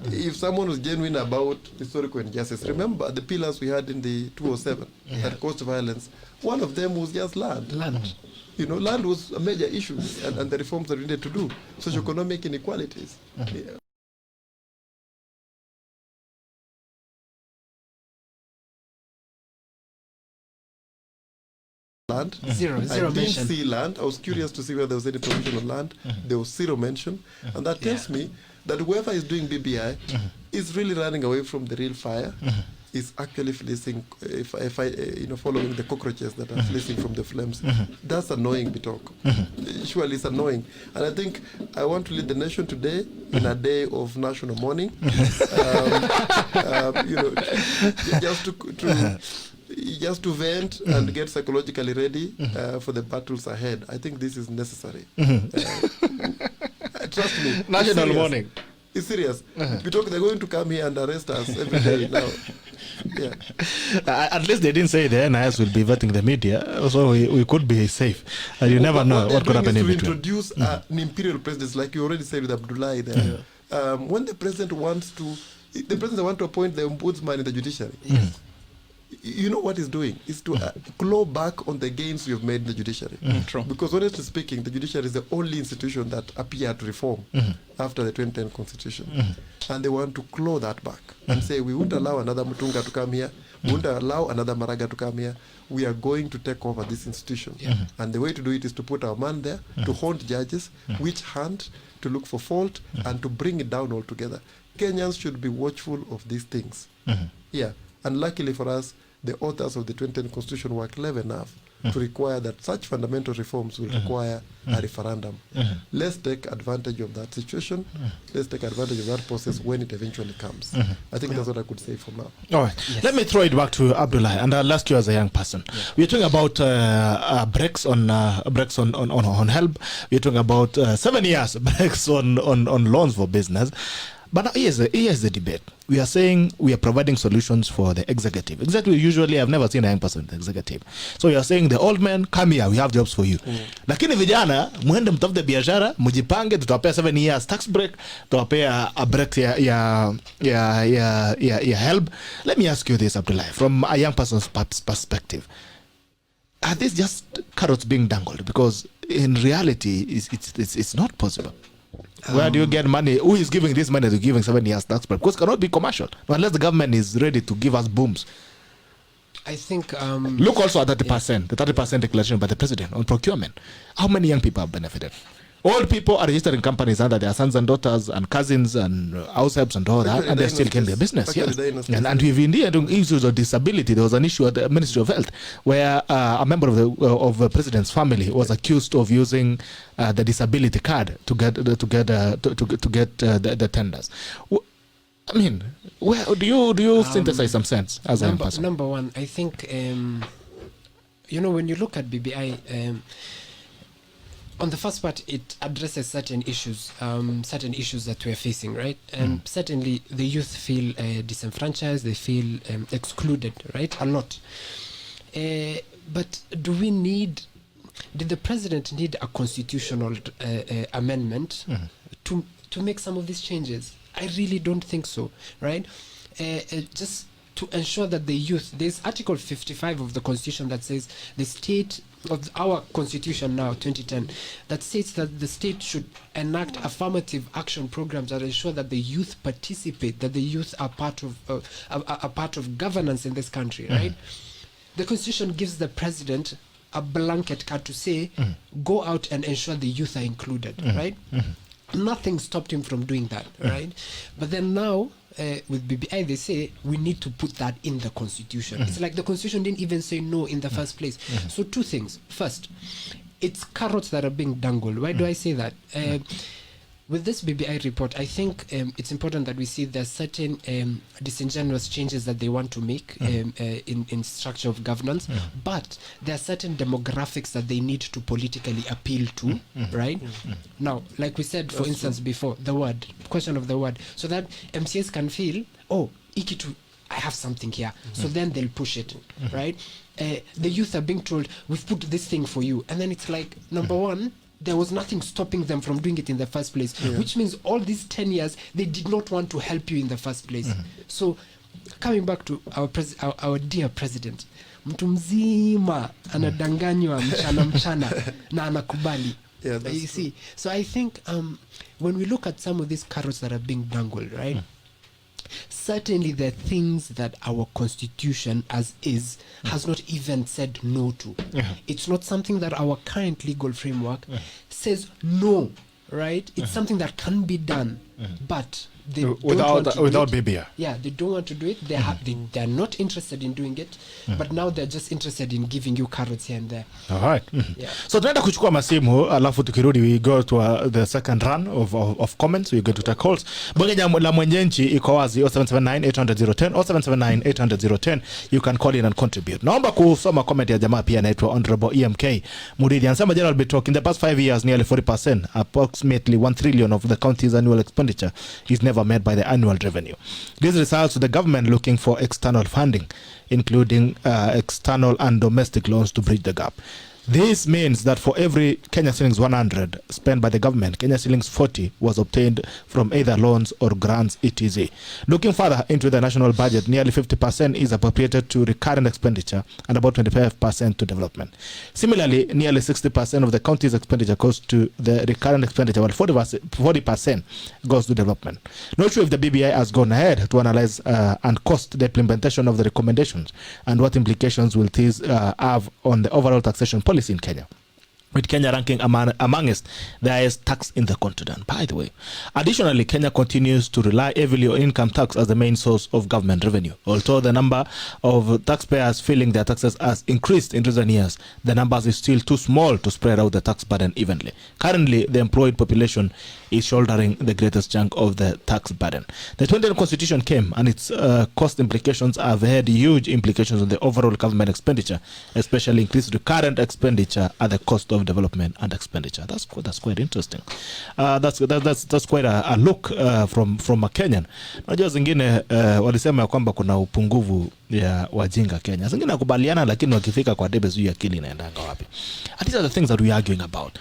if someone was genuine about historical injustice, remember the pillars we had in the 207 that caused violence. One of them was just land. You know, land was a major issue, and the reforms that we needed to do, socioeconomic inequalities. Land. Zero I didn't mention. see land. I was curious to see whether there was any provision on land. There was zero mention. And that tells me that whoever is doing BBI is really running away from the real fire, is actually fleecing, following the cockroaches that are fleecing from the flames. That's annoying, Bitok. Surely it's annoying. And I think I want to lead the nation today in a day of national mourning. Just to vent and get psychologically ready for the battles ahead. I think this is necessary. Trust me. National mourning. It's serious. Because they're going to come here and arrest us every day now. At least they didn't say the NIS will be vetting the media, so we could be safe. You never know what could happen in between. To introduce an imperial president, like you already said with Abdullahi there. When the president wants to appoint the ombudsman in the judiciary. You know what he's doing is to claw back on the gains we have made in the judiciary. True. Because honestly speaking, the judiciary is the only institution that appeared to reform after the 2010 constitution. And they want to claw that back and say, we won't allow another Mutunga to come here, we won't allow another Maraga to come here, we are going to take over this institution. And the way to do it is to put our man there, to haunt judges, witch hunt, to look for fault, and to bring it down altogether. Kenyans should be watchful of these things. And luckily for us, the authors of the 2010 Constitution were clever enough to require that such fundamental reforms will require a referendum. Let's take advantage of that situation. Let's take advantage of that process when it eventually comes. I think that's what I could say for now. All right. Let me throw it back to Abdullah, and I'll ask you as a young person. We're talking about breaks on help. We're talking about 7 years breaks on loans for business. But now here's the debate. We are saying we are providing solutions for the executive. Exactly. Usually, I've never seen a young person in the executive. So you are saying the old men, come here, we have jobs for you. Lakini vijana, mwende mtafute biashara, mujipange, tutawapea 7 years tax break, tutawapea a break ya help. Let me ask you this, Abdullah, from a young person's perspective. Are these just carrots being dangled? Because in reality, it's not possible. Where do you get money? Who is giving this money to giving 7 years tax break? Because it cannot be commercial unless the government is ready to give us booms. I think look also at 30%, the 30% declaration by the president on procurement. How many young people have benefited? Old people are registering companies under their sons and daughters and cousins and house helps and all that, and they're still getting their business. And we've India doing issues of disability. There was an issue at the Ministry of Health where a member of the president's family was accused of using the disability card to get the tenders. I mean, where do you synthesize some sense as a young person? Number one, I think when you look at BBI. On the first part, it addresses certain issues that we're facing, right? And certainly the youth feel disenfranchised, they feel excluded, right? A lot. But did the president need a constitutional amendment to make some of these changes? I really don't think so, right? Just to ensure that the youth, there's Article 55 of the Constitution that says the state of our Constitution now, 2010, that states that the state should enact affirmative action programs that ensure that the youth participate, that the youth are part of governance in this country, right? The Constitution gives the president a blanket card to say, go out and ensure the youth are included, right? Nothing stopped him from doing that, right? But then now, with BBI, they say we need to put that in the constitution. It's like the constitution didn't even say no in the first place. So two things. First, it's carrots that are being dangled. Why do I say that? With this BBI report, I think it's important that we see there's certain disingenuous changes that they want to make in structure of governance, but there are certain demographics that they need to politically appeal to, right? Now, like we said, for instance, before, the word, question of the word, so that MCAs can feel, oh, Ikitu, I have something here. So then they'll push it, right? The youth are being told, we've put this thing for you. And then it's like, number one, there was nothing stopping them from doing it in the first place, which means all these 10 years, they did not want to help you in the first place. So coming back to our dear president, mtu mzima anadanganywa mchana na anakubali. You see, so I think when we look at some of these carrots that are being dangled, right? Certainly there are things that our constitution as is has not even said no to. It's not something that our current legal framework says no, right? It's something that can be done, but they without BBI. Yeah, they don't want to do it. They're not interested in doing it, but now they're just interested in giving you carrots here and there. All right. So tunaenda kuchukua masimu alafu tukirudi we go to the second run of comments. We go to take calls. Bongenya la mwenyenchi iko wazi 0779-800-010 0779-800-010. You can call in and contribute. Naomba kusoma comment ya jamaa pia anaitwa Honorable EMK Muridi anasema General Bitok, in the past 5 years nearly 40%, approximately 1 trillion of the county's annual expenditure is never met by the annual revenue. This results to the government looking for external funding, including external and domestic loans to bridge the gap. This means that for every Kenya shillings 100 spent by the government, Kenya shillings 40 was obtained from either loans or grants, etc. Looking further into the national budget, nearly 50% is appropriated to recurrent expenditure and about 25% to development. Similarly, nearly 60% of the county's expenditure goes to the recurrent expenditure, while 40% goes to development. Not sure if the BBI has gone ahead to analyze and cost the implementation of the recommendations and what implications will these have on the overall taxation policy in Kenya, with Kenya ranking amongst the highest tax in the continent, by the way. Additionally, Kenya continues to rely heavily on income tax as the main source of government revenue. Although the number of taxpayers filing their taxes has increased in recent years, the numbers is still too small to spread out the tax burden evenly. Currently, the employed population is shouldering the greatest chunk of the tax burden. The 2010 constitution came and its cost implications have had huge implications on the overall government expenditure, especially increased recurrent expenditure at the cost of development and expenditure. That's quite interesting. That's quite a look from a Kenyan. Najua zingine walisema kwamba kuna upungufu ya wajinga Kenya. Zingine nakubaliana, lakini wakifika kwa debe zuu ya akili inaendanga wapi. And these are the things that we are arguing about.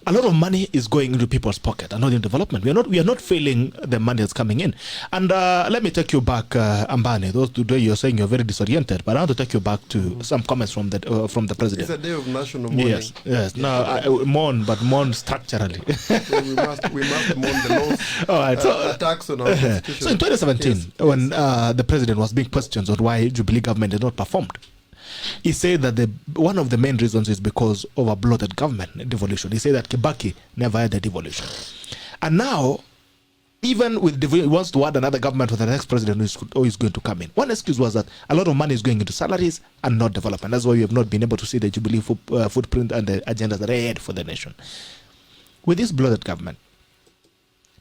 A lot of money is going into people's pocket and not in development. We are not feeling the money that's coming in. And let me take you back, Ambani. Those today you're saying you're very disoriented, but I want to take you back to some comments from the president. It's a day of national mourning. Yes. No, mourn, but mourn structurally. So we must mourn the laws. All right. Attacks on our constitution. So in 2017, when the president was being questioned on why Jubilee government had not performed, he said that one of the main reasons is because of a bloated government, devolution. He said that Kibaki never had a devolution. And now, even with he wants to add another government for the next president who is going to come in. One excuse was that a lot of money is going into salaries and not development. That's why we have not been able to see the Jubilee footprint and the agenda that they had for the nation. With this bloated government,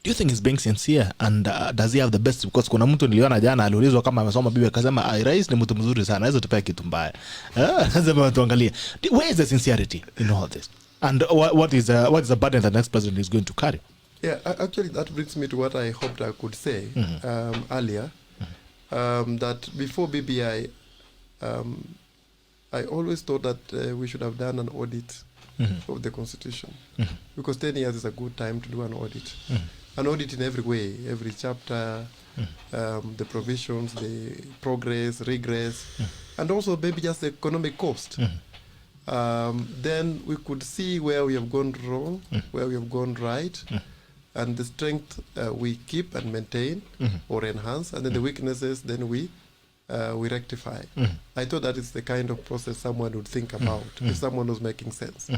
do you think he's being sincere and does he have the best? Because kuna mtu niliona jana aliulizwa kama amesoma Biblia akasema rais ni mtu mzuri sana, hizo tupea kitu mbaya. Lazima tuangalie. Where is the sincerity in all this? And what is the burden the next president is going to carry? Yeah, actually that brings me to what I hoped I could say earlier. That before BBI, I always thought that we should have done an audit of the constitution, because 10 years is a good time to do an audit. An audit in every way, every chapter, the provisions, the progress, regress, and also maybe just the economic cost. Then we could see where we have gone wrong, where we have gone right, and the strength we keep and maintain or enhance, and then the weaknesses then we rectify. I thought that is the kind of process someone would think about if someone was making sense.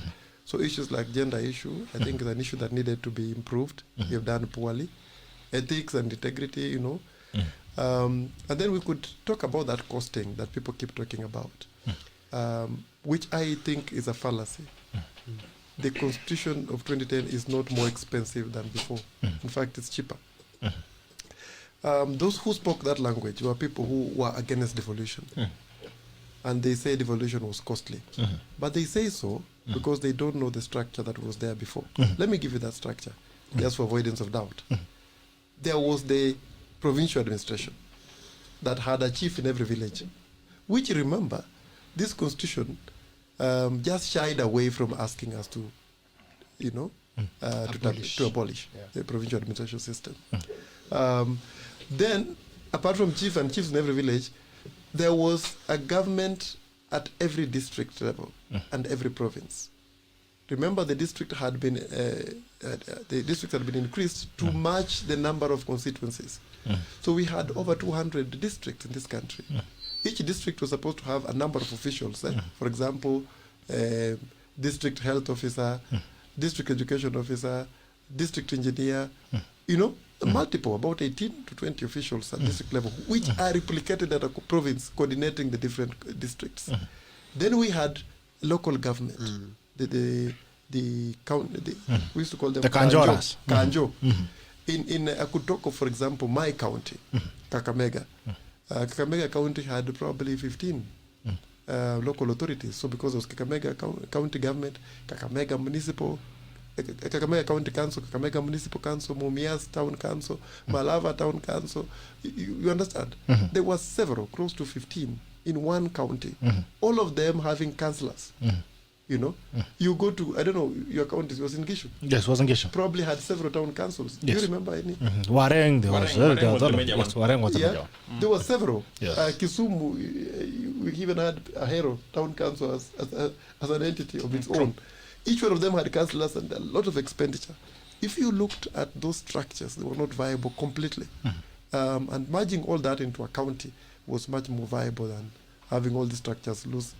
So issues like gender issue, I think is an issue that needed to be improved. We have done poorly. Ethics and integrity, you know. And then we could talk about that costing that people keep talking about, which I think is a fallacy. The Constitution of 2010 is not more expensive than before. In fact, it's cheaper. Those who spoke that language were people who were against devolution. And they say devolution was costly. But they say so because they don't know the structure that was there before. Let me give you that structure, just for avoidance of doubt. There was the provincial administration that had a chief in every village, which, remember, this constitution just shied away from asking us to, you know, to abolish the provincial administration system. Then, apart from chief and chiefs in every village, there was a government at every district level and every province. Remember, the district had been increased to match the number of constituencies. So we had over 200 districts in this country. Each district was supposed to have a number of officials. For example, district health officer, district education officer, district engineer, you know, multiple, about 18 to 20 officials at district level, which are replicated at a province coordinating the different districts. Then we had local government, the county, we used to call them the Kanjoras. Kanjo. In Akutoko, for example, my county, Kakamega. Kakamega County had probably 15 local authorities. So because it was Kakamega County Government, Kakamega Municipal, Kakamega County Council, Kakamega Municipal Council, Mumias Town Council, Malava Town Council, you understand? There were several, close to 15 in one county, all of them having councillors. You know, you go to, I don't know, your county was in Gishu. Yes, it was in Gishu. Probably had several town councils. Do you remember any? Wareng, there was the major one. Wareng was the major one. There were several. Yes. Kisumu, we even had a Hero town council as an entity of its own. Each one of them had councillors and a lot of expenditure. If you looked at those structures, they were not viable completely. And merging all that into a county was much more viable than having all these structures loose.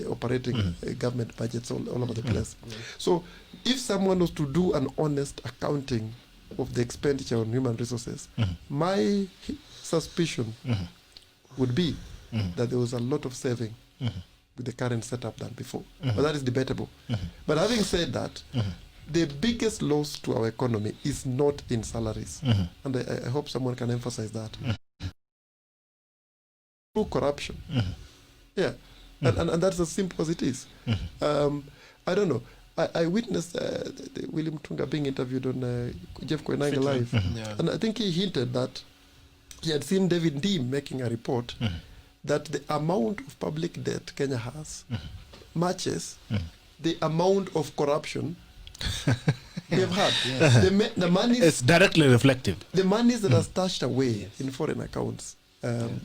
Operating government budgets all over the place. So if someone was to do an honest accounting of the expenditure on human resources, my suspicion would be that there was a lot of saving with the current setup than before. But that is debatable. But having said that, the biggest loss to our economy is not in salaries. And I hope someone can emphasize that. Through corruption. Yeah. And that's as simple as it is. I don't know. I witnessed William Tunga being interviewed on Jeff Koinange Live. And I think he hinted that he had seen David Deem making a report that the amount of public debt Kenya has matches the amount of corruption we have had. The money it's directly reflective. The monies that are stashed away in foreign accounts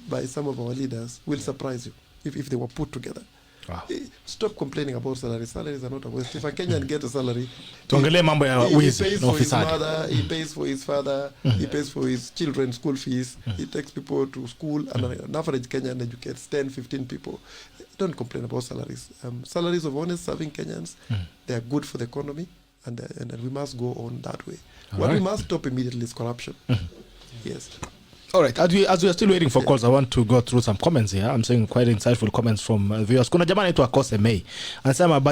by some of our leaders will surprise you. If they were put together. Wow. Stop complaining about salaries. Salaries are not a waste. If a Kenyan gets a salary, he pays for his mother, he pays for his father, he pays for his children's school fees, he takes people to school, and an average Kenyan educates 10, 15 people. Don't complain about salaries. Salaries of honest serving Kenyans, they are good for the economy, and we must go on that way. What we must stop immediately is corruption. Yes. All right, as we are still waiting for calls, I want to go through some comments here. I'm saying quite insightful comments from viewers. Kuna jamani to akose May. Anasema,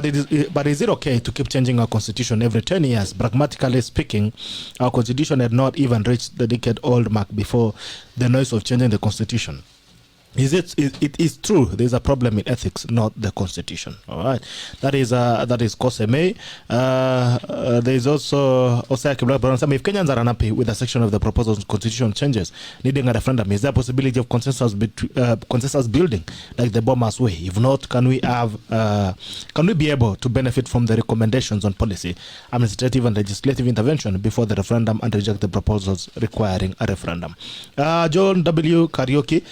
but is it okay to keep changing our constitution every 10 years? Pragmatically speaking, our constitution had not even reached the decade-old mark before the noise of changing the constitution. It is true there's a problem in ethics, not the constitution. All right, that is Kose May. There is also Osaki Black Brown. If Kenyans are unhappy with a section of the proposed constitution changes needing a referendum, is there a possibility of consensus building like the Bomas way? If not, can we be able to benefit from the recommendations on policy, administrative and legislative intervention before the referendum and reject the proposals requiring a referendum? John W. Karaoke.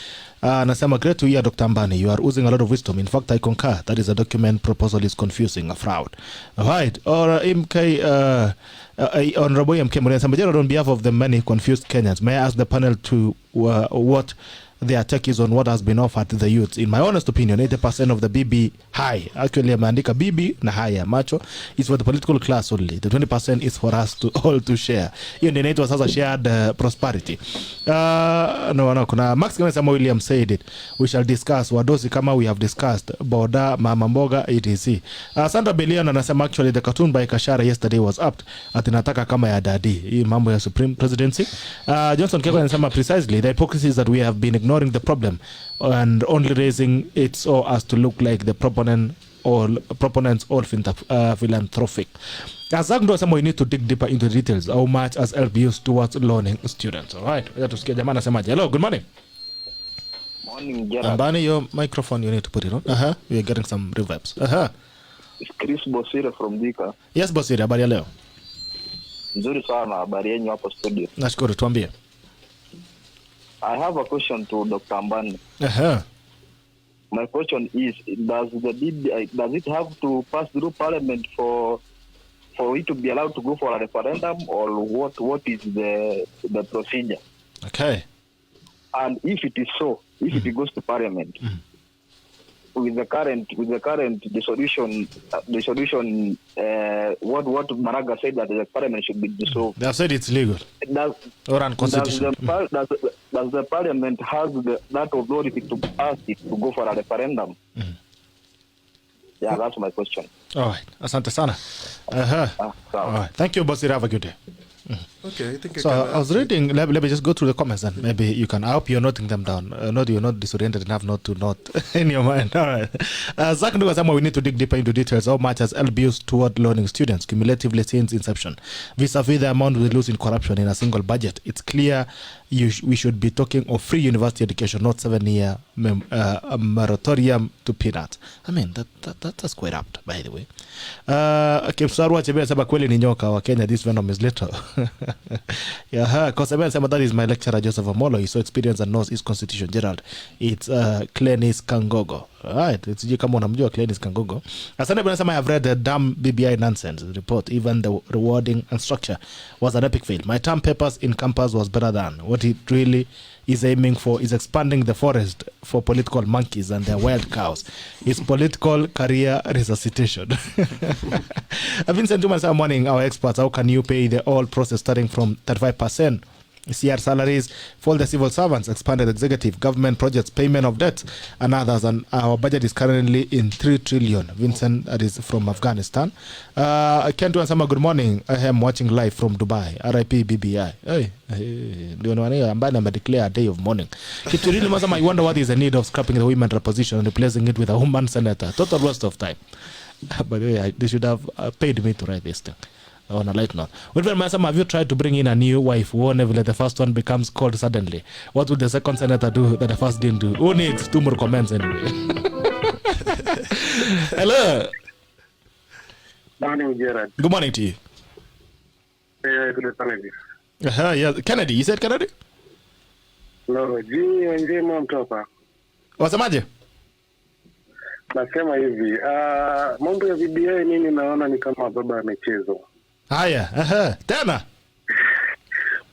Nasema, great to hear Dr. Ambani. You are oozing a lot of wisdom. In fact, I concur. That is a document proposal is confusing, a fraud. Right. Or MK Honorable MK, on behalf of the many confused Kenyans, may I ask the panel to what their take is on what has been offered to the youth? In my honest opinion, 80% of the BB high, actually ameandika BB na high macho, is for the political class only. The 20% is for us to all to share. Hiyo ndio inaitwa sasa shared prosperity. Kuna Max kama William said it. We shall discuss wadosi kama we have discussed boda mama mboga etc. Sandra Belian anasema actually the cartoon by Kashara yesterday was apt. Atinataka kama ya daddy. Hii mambo ya supreme presidency. Johnson Keko anasema precisely the hypocrisy is that we have been ignoring the problem and only raising it so as to look like the proponents all philanthropic. As Zagndo asema, we need to dig deeper into the details. How much as LBUs towards learning students? All right. Tusikia jamaa anasemaje. Hello, good morning. Morning, Gerard. Ambani, your microphone, you need to put it on. We are getting some reverbs. It's Chris Bosire from Dika. Yes, Bosire, habari ya leo? Nzuri sana, habari yenu hapo studio. Nashukuru, tuambie. I have a question to Dr. Ambani. My question is, does it have to pass through Parliament for it to be allowed to go for a referendum, or what is the procedure? Okay. And if it is so, if it goes to Parliament, with the current dissolution, what Maraga said that the Parliament should be dissolved. They have said it's legal or unconstitutional. Does the Parliament has that authority to pass it to go for a referendum? Yeah, that's my question. All right. Asante sana. All right. Thank you, Bosire. Have a good day. Okay, I think I was reading. Let me just go through the comments and maybe you can. I hope you're noting them down. Not you're not disoriented enough not to note in your mind. All right. Zach Ndugasama, we need to dig deeper into details. How much has LBUs toward learning students cumulatively since inception, vis-a-vis the amount we lose in corruption in a single budget? It's clear we should be talking of free university education, not 7-year moratorium to peanuts. I mean that's quite apt, by the way. Kipsarwa Chebe sema kweli ni nyoka wa Kenya, this venom is little. Yeah, Kosebe sema that is my lecturer Joseph Omollo. He's so experienced and knows his constitution. Gerald, it's Clenis Kangogo. Alright, it's you kama unamjua Clenis Kangogo. Asante bwana sema I have read the damn BBI nonsense report. Even the rewarding and structure was an epic fail. My term papers in campus was better than what it really is aiming for is expanding the forest for political monkeys and their wild cows. His political career resuscitation. I've been sent to myself morning, our experts, how can you pay the all process starting from 35%? CR salaries for the civil servants, expanded executive, government projects, payment of debt, and others. And our budget is currently in 3 trillion. Vincent, that is from Afghanistan. Kent Wansama, good morning. I am watching live from Dubai. RIP BBI. Hey, AMBANI declare a day of mourning. Kipchirili Masama, I wonder what is the need of scrapping the women reposition and replacing it with a woman senator. Total waste of time. But yeah, they should have paid me to write this thing. On a light note, have you tried to bring in a new wife? Whenever the first one becomes cold suddenly, what would the second senator do that the first didn't do? Who needs 2 more comments anyway? Hello. Morning, Gerard. Good morning to you. Good Kennedy. Yeah, Kennedy. You said Kennedy? No, Jimmy Njema mtoka. Wasemaje? Nasema hivi, mambo ya BBI mimi naona ni kama baba amechezwa. Haya, tena.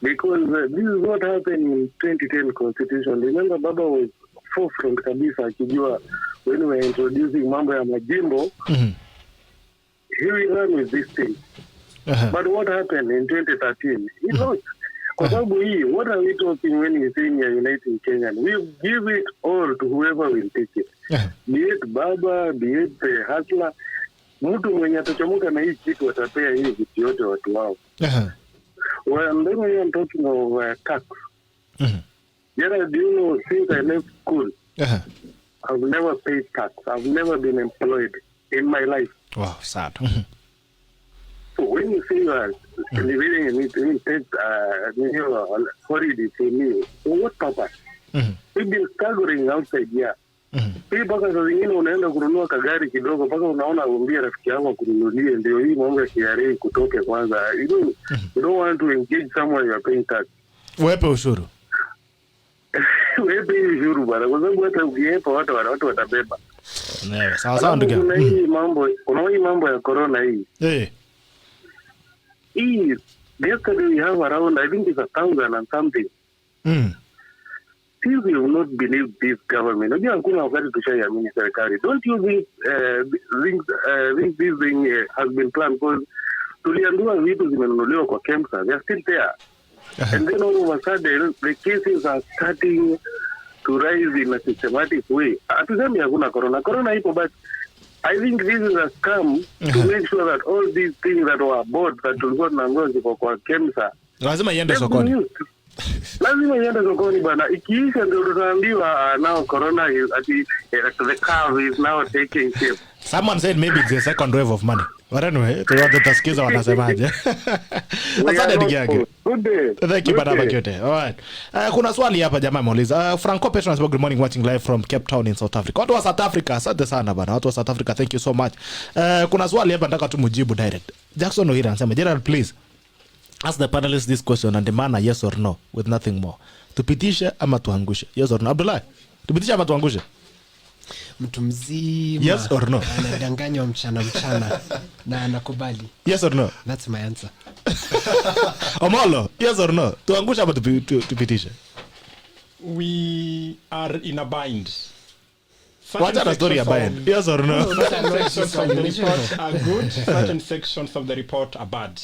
Because this is what happened in 2010 constitution. Remember baba was forefront kabisa akijua when we were introducing mambo ya majimbo. Here we run with this thing. But what happened in 2013? He lost. Kwa sababu hii, what are we talking when we saying we are uniting Kenyan? We give it all to whoever will take it. Be it baba, be it hustler. Mtu mwenye atachomoka na hii kitu atapea hii vitu yote watu wao. Well, then we are talking of tax. Gerard, do you know, since I left school, I've never paid tax. I've never been employed in my life. Wow, sad. So when you say you are living in it, you take holiday for me, for what purpose? We've been staggering outside here. Hii mpaka saa zingine unaenda kununua kagari kidogo mpaka unaona umbia rafiki yangu kununulie, ndio hii mambo ya KRA kutoke kwanza. You don't want to engage someone you are paying tax. Wepe ushuru. Wepe ushuru bwana, kwa sababu hata ukiepa watu watabeba. Sawa ndugu. Kuna hii mambo ya corona hii. is yesterday we have around, I think it's 1,000 and something. Still we will not believe this government. Unajua hakuna wakati tushaiamini serikali. Don't you think this thing has been planned? Because tuliambiwa vitu zimenunuliwa kwa KEMSA. They are still there. And then all of a sudden, the cases are starting to rise in a systematic way. Hatusemi hakuna corona. Corona ipo, but I think this is a scam to make sure that all these things that were bought that tulikuwa tunangoja ziko kwa KEMSA. Lazima iende sokoni. Lazima iende sokoni bana. Ikiisha ndio tutaambiwa now corona is the curve is now taking shape. Someone said maybe it's the second wave of money. But anyway, tuwate tasikiza wanasemaje. Asante Digiage. Good day. Thank you, Baba Kyote. All right. Kuna swali hapa jamaa muuliza. Franco Petron, good morning, watching live from Cape Town in South Africa. Watu wa South Africa, asante sana bana. Watu wa South Africa, thank you so much. Kuna swali hapa nataka tumujibu direct. Jackson Ohira anasema, Gerald, please ask the panelists this question and demand a yes or no with nothing more. Tupitishe ama tuangushe? Yes or no? Abdullah, tupitishe ama tuangushe? Mtu mzima yes or no anadanganywa mchana na anakubali. Yes or no? That's my answer. Omollo, yes or no? Tuangusha ama tupitishe? We are in a bind. What's the story about? Yes or no? Certain sections of the report are good, certain sections of the report are bad.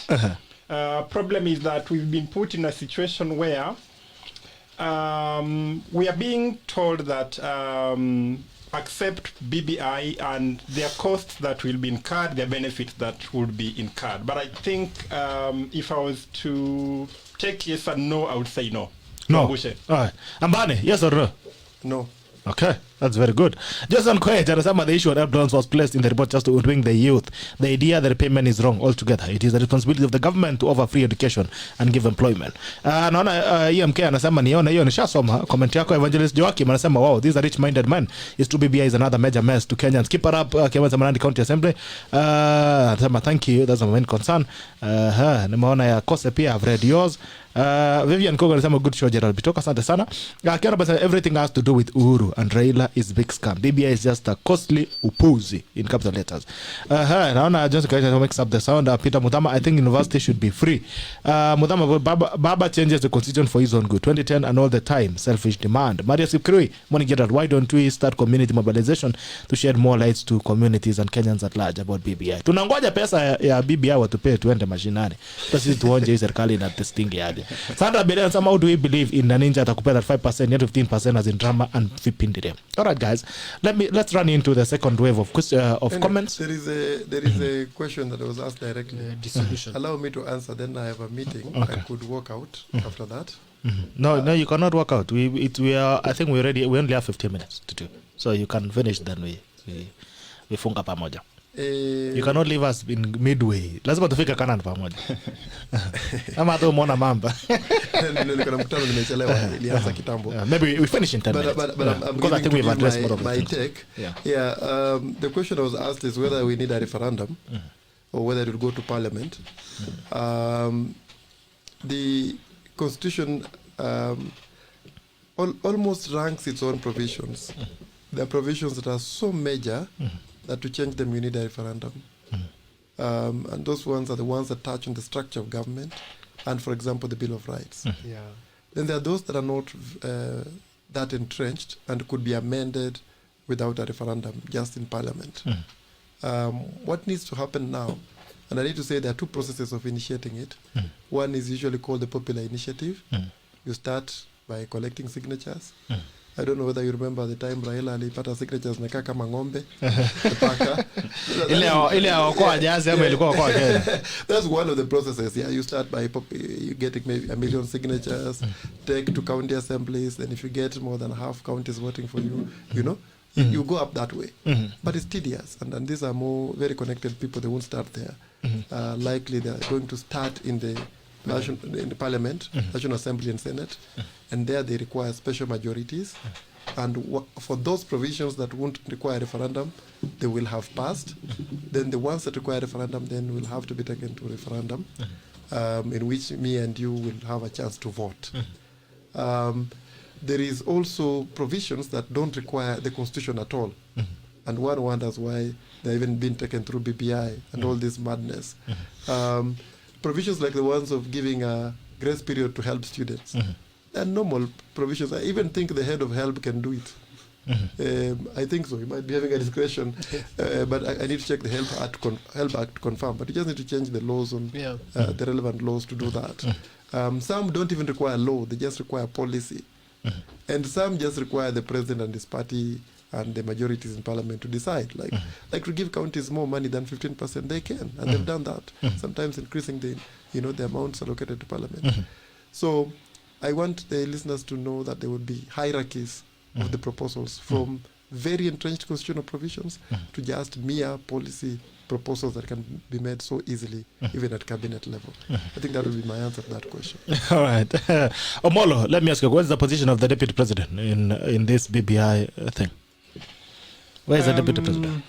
Problem is that we've been put in a situation where we are being told that accept BBI and their costs that will be incurred, their benefits that would be incurred. But I think if I was to take yes and no, I would say no. No. All right. Ambani, yes or no? No. Okay, that's very good. Jason Kwej, the issue of airplanes was placed in the report just to wing the youth. The idea that the payment is wrong altogether. It is the responsibility of the government to offer free education and give employment. Naona EMK anasema niona hiyo nishasoma comment yako. Evangelist Joakim anasema wow, these are rich-minded men. Is to BBI is another major mess to Kenyans. Keep it up, Kenyans Manandi County Assembly. Anasema thank you, that's my main concern. Nimeona ya Kose pia, I've read yours. Vivian Kogo anasema good show Gerald Bitoka, asante sana. Everything has to do with Uhuru and Raila is big scam. BBI is just a costly upuzi in capital letters. Naona Johnson Kaita makes up the sound. Peter Mudama, I think university should be free. Mudama, Baba changes the constitution for his own good. 2010 and all the time, selfish demand. Maria Sipkirui, morning Gerald, why don't we start community mobilization to shed more lights to communities and Kenyans at large about BBI? Tunangoja pesa ya BBI watupe tuende mashinani. Sisi tuonje serikali na testing yadi. Sandra Belen, how do we believe in Naninja atakupea that 5% yet 15% as in drama and vipindire? All right, guys, let's run into the second wave of comments. There is a question that was asked directly. Dissolution. Allow me to answer. Then I have a meeting. Okay. I could walk out after that. No, you cannot walk out. We are. I think we only have 15 minutes to do. So you can finish. Then we funga pamoja. You cannot leave us in midway. Lazima tufika Canaan pamoja. Ama tu umeona mamba. Nilikuwa mkutano nimechelewa. Ilianza kitambo. Maybe we finish in 10 minutes. But because I think we've addressed more of my take. The question I was asked is whether we need a referendum or whether it will go to parliament. The constitution almost ranks its own provisions. There are provisions that are so major that to change them you need a referendum. And those ones are the ones that touch on the structure of government and, for example, the Bill of Rights. Then there are those that are not that entrenched and could be amended without a referendum, just in parliament. What needs to happen now, and I need to say there are two processes of initiating it. One is usually called the popular initiative. You start by collecting signatures. I don't know whether you remember the time Raila alipata signatures nakaa kama ng'ombe. Ile kwa jazi ama ilikuwa kwa Kenya. That's one of the processes. Yeah, you start by you getting maybe 1 million signatures, take to county assemblies, and if you get more than half counties voting for you, you know, you go up that way. But it's tedious, and these are more very connected people. They won't start there. Likely they are going to start in the parliament, National Assembly and Senate, and there they require special majorities. And for those provisions that won't require referendum, they will have passed. Then the ones that require referendum then will have to be taken to referendum, in which me and you will have a chance to vote. There is also provisions that don't require the constitution at all. And one wonders why they've even been taken through BBI and all this madness. provisions like the ones of giving a grace period to help students, they're normal provisions. I even think the head of HELB can do it. I think so. He might be having a discretion, but I need to check the HELB Act to confirm. But you just need to change the laws on the relevant laws to do that. Some don't even require law; they just require policy, and some just require the president and his party and the majorities in parliament to decide. Like to give counties more money than 15%, they can, and they've done that. Sometimes increasing the amounts allocated to parliament. So I want the listeners to know that there would be hierarchies of the proposals, from very entrenched constitutional provisions to just mere policy proposals that can be made so easily, even at cabinet level. I think that would be my answer to that question. All right. Omollo, let me ask you, what's the position of the deputy president in this BBI thing? Where is the deputy president?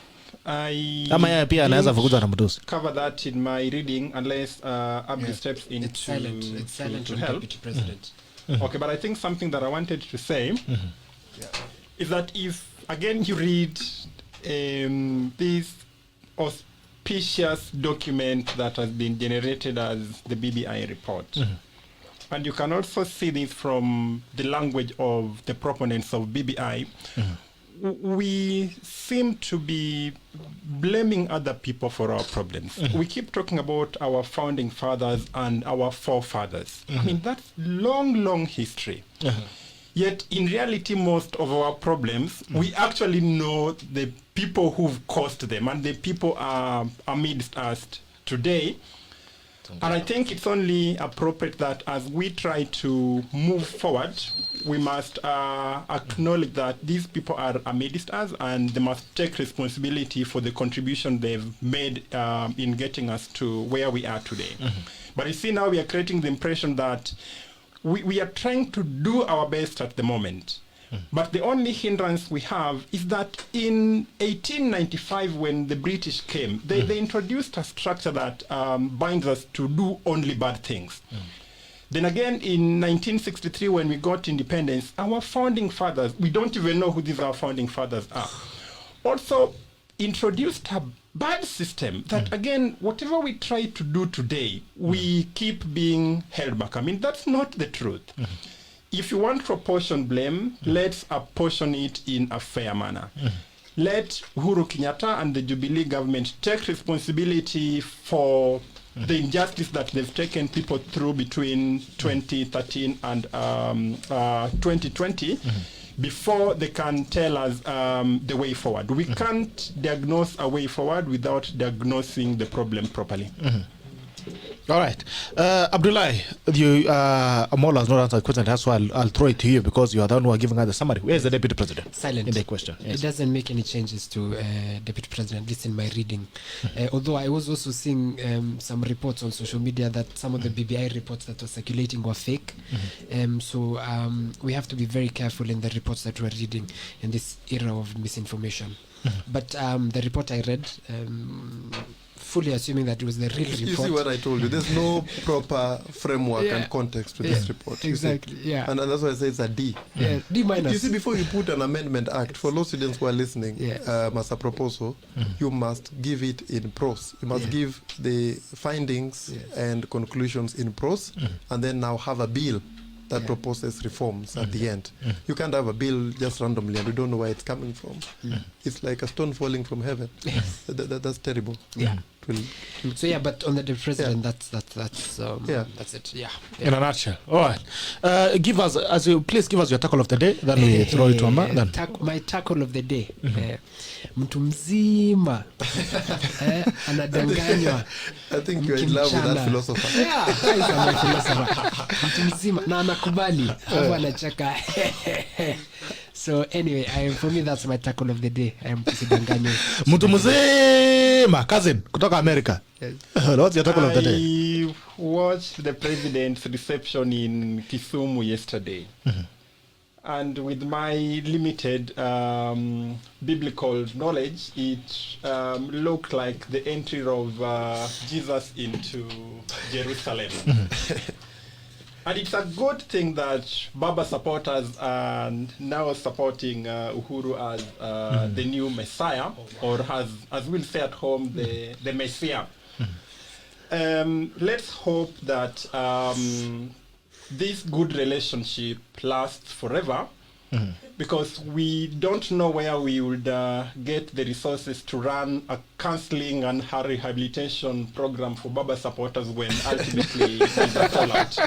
I cover that in my reading unless Abdi steps in it's silent to on help. deputy president. Okay, but I think something that I wanted to say is that if, again, you read this auspicious document that has been generated as the BBI report, and you can also see this from the language of the proponents of BBI, we seem to be blaming other people for our problems. We keep talking about our founding fathers and our forefathers. I mean, that's long history. Yet, in reality, most of our problems, we actually know the people who've caused them, and the people are amidst us today. And I think it's only appropriate that as we try to move forward, we must acknowledge that these people are amidst us, and they must take responsibility for the contribution they've made in getting us to where we are today. But you see, now we are creating the impression that we are trying to do our best at the moment. But the only hindrance we have is that in 1895, when the British came, they introduced a structure that binds us to do only bad things. Then again, in 1963, when we got independence, our founding fathers, we don't even know who these our founding fathers are, also introduced a bad system that, again, whatever we try to do today, we keep being held back. I mean, that's not the truth. If you want to apportion blame, let's apportion it in a fair manner. Let Uhuru Kenyatta and the Jubilee government take responsibility for the injustice that they've taken people through between 2013 and 2020 before they can tell us the way forward. We can't diagnose a way forward without diagnosing the problem properly. All right. Abdullah, Omollo has not answered the question. That's why I'll throw it to you, because you are the one who are giving us the summary. Where is the deputy president? Silent. In the question. Yes. It doesn't make any changes to deputy president. This in my reading. Although I was also seeing some reports on social media that some of the BBI reports that were circulating were fake. So we have to be very careful in the reports that we're reading in this era of misinformation. But the report I read, fully assuming that it was the real report. You see what I told you? There's no proper framework and context to this report. Exactly. Yeah. And that's why I say it's a D. Yeah. D minus. You see, before you put an amendment act, for law students who are listening, as a proposal, you must give it in prose. You must give the findings and conclusions in prose, and then now have a bill that proposes reforms at the end. You can't have a bill just randomly and you don't know where it's coming from. It's like a stone falling from heaven. That's terrible. So yeah, but on the president, that's it. Yeah. In a nutshell. All right. Give us, please give us your tackle of the day. Then we throw it to Amba. My tackle of the day. Mtu mzima anadanganywa. I think you're in love with that philosopher. Yeah, he's my philosopher. Mtu mzima na anakubali, hapo anacheka. So anyway, for me that's my tackle of the day. I am kusidanganywa. Mtu mzima, cousin kutoka America. What's your tackle of the day? I watched the president's reception in Kisumu yesterday. And with my limited biblical knowledge, it looked like the entry of Jesus into Jerusalem. And it's a good thing that Baba supporters are now supporting Uhuru as the new Messiah, or as we'll say at home, the Messiah. let's hope that this good relationship lasts forever. Because we don't know where we would get the resources to run a counseling and rehabilitation program for Baba supporters when ultimately there's a fallout.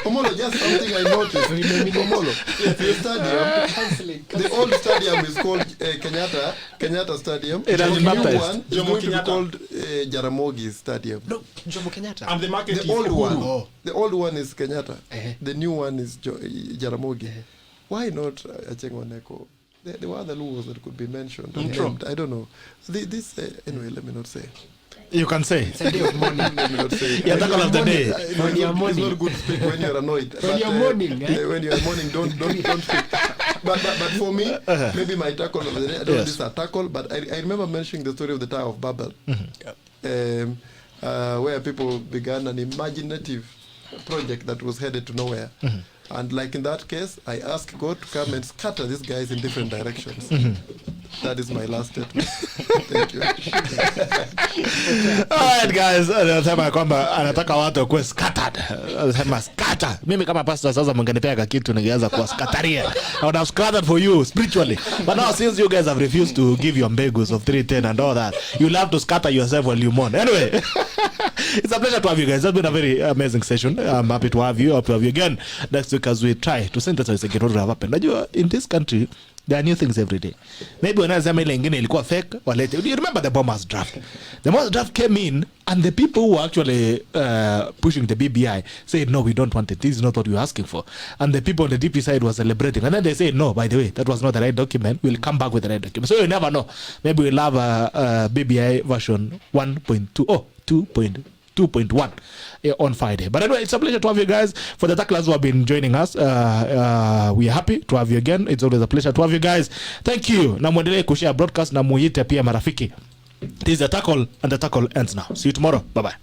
Omollo, just something I noticed. Omollo, the stadium, the old stadium is called Kenyatta Stadium. It has been The new baptized. one is going to be called Jaramogi Stadium. No, Jomo Kenyatta. And the market The is old one, Oh. the old one is Kenyatta. The new one is Jaramogi. Why not Achengwaneko? There were other laws that could be mentioned. True. I don't know. Anyway, let me not say. You can say. It's a day of mourning. Let me not say. Yeah, tackle of the day. When you're It's mourning. not good to speak when you're annoyed. When you're mourning, When you're mourning, don't speak. But for me, maybe my tackle of the day, I don't know if this is a tackle, but I remember mentioning the story of the Tower of Babel, where people began an imaginative project that was headed to nowhere. And like in that case, I asked God to come and scatter these guys in different directions. That is my last statement. Thank you. Alright guys, anasema kwamba anataka watu wakuwe scattered. Anasema scatter. Mimi kama pastor sasa mngenipea kitu ningeanza kuwa scatteria. I would have scattered for you spiritually. But now since you guys have refused to give your mbegus of 310 and all that, you'll have to scatter yourself while you mourn. Anyway, it's a pleasure to have you guys. It's been a very amazing session. I'm happy to have you. Hope to have you again next week as we try to synthesize again what have happened. In this country, there are new things every day. Maybe when I say ile ingine ilikuwa fake or later. Do you remember the bombers draft? The bombers draft came in and the people who were actually pushing the BBI said, no, we don't want it. This is not what we were asking for. And the people on the DP side were celebrating. And then they said, no, by the way, that was not the right document. We'll come back with the right document. So you never know. Maybe we'll have a BBI version 1.2. Oh, 2.1 on Friday. But anyway, it's a pleasure to have you guys. For the tacklers who have been joining us, we are happy to have you again. It's always a pleasure to have you guys. Thank you. Na muendelee kushare broadcast na muite pia marafiki. This is the tackle and the tackle ends now. See you tomorrow. Bye bye.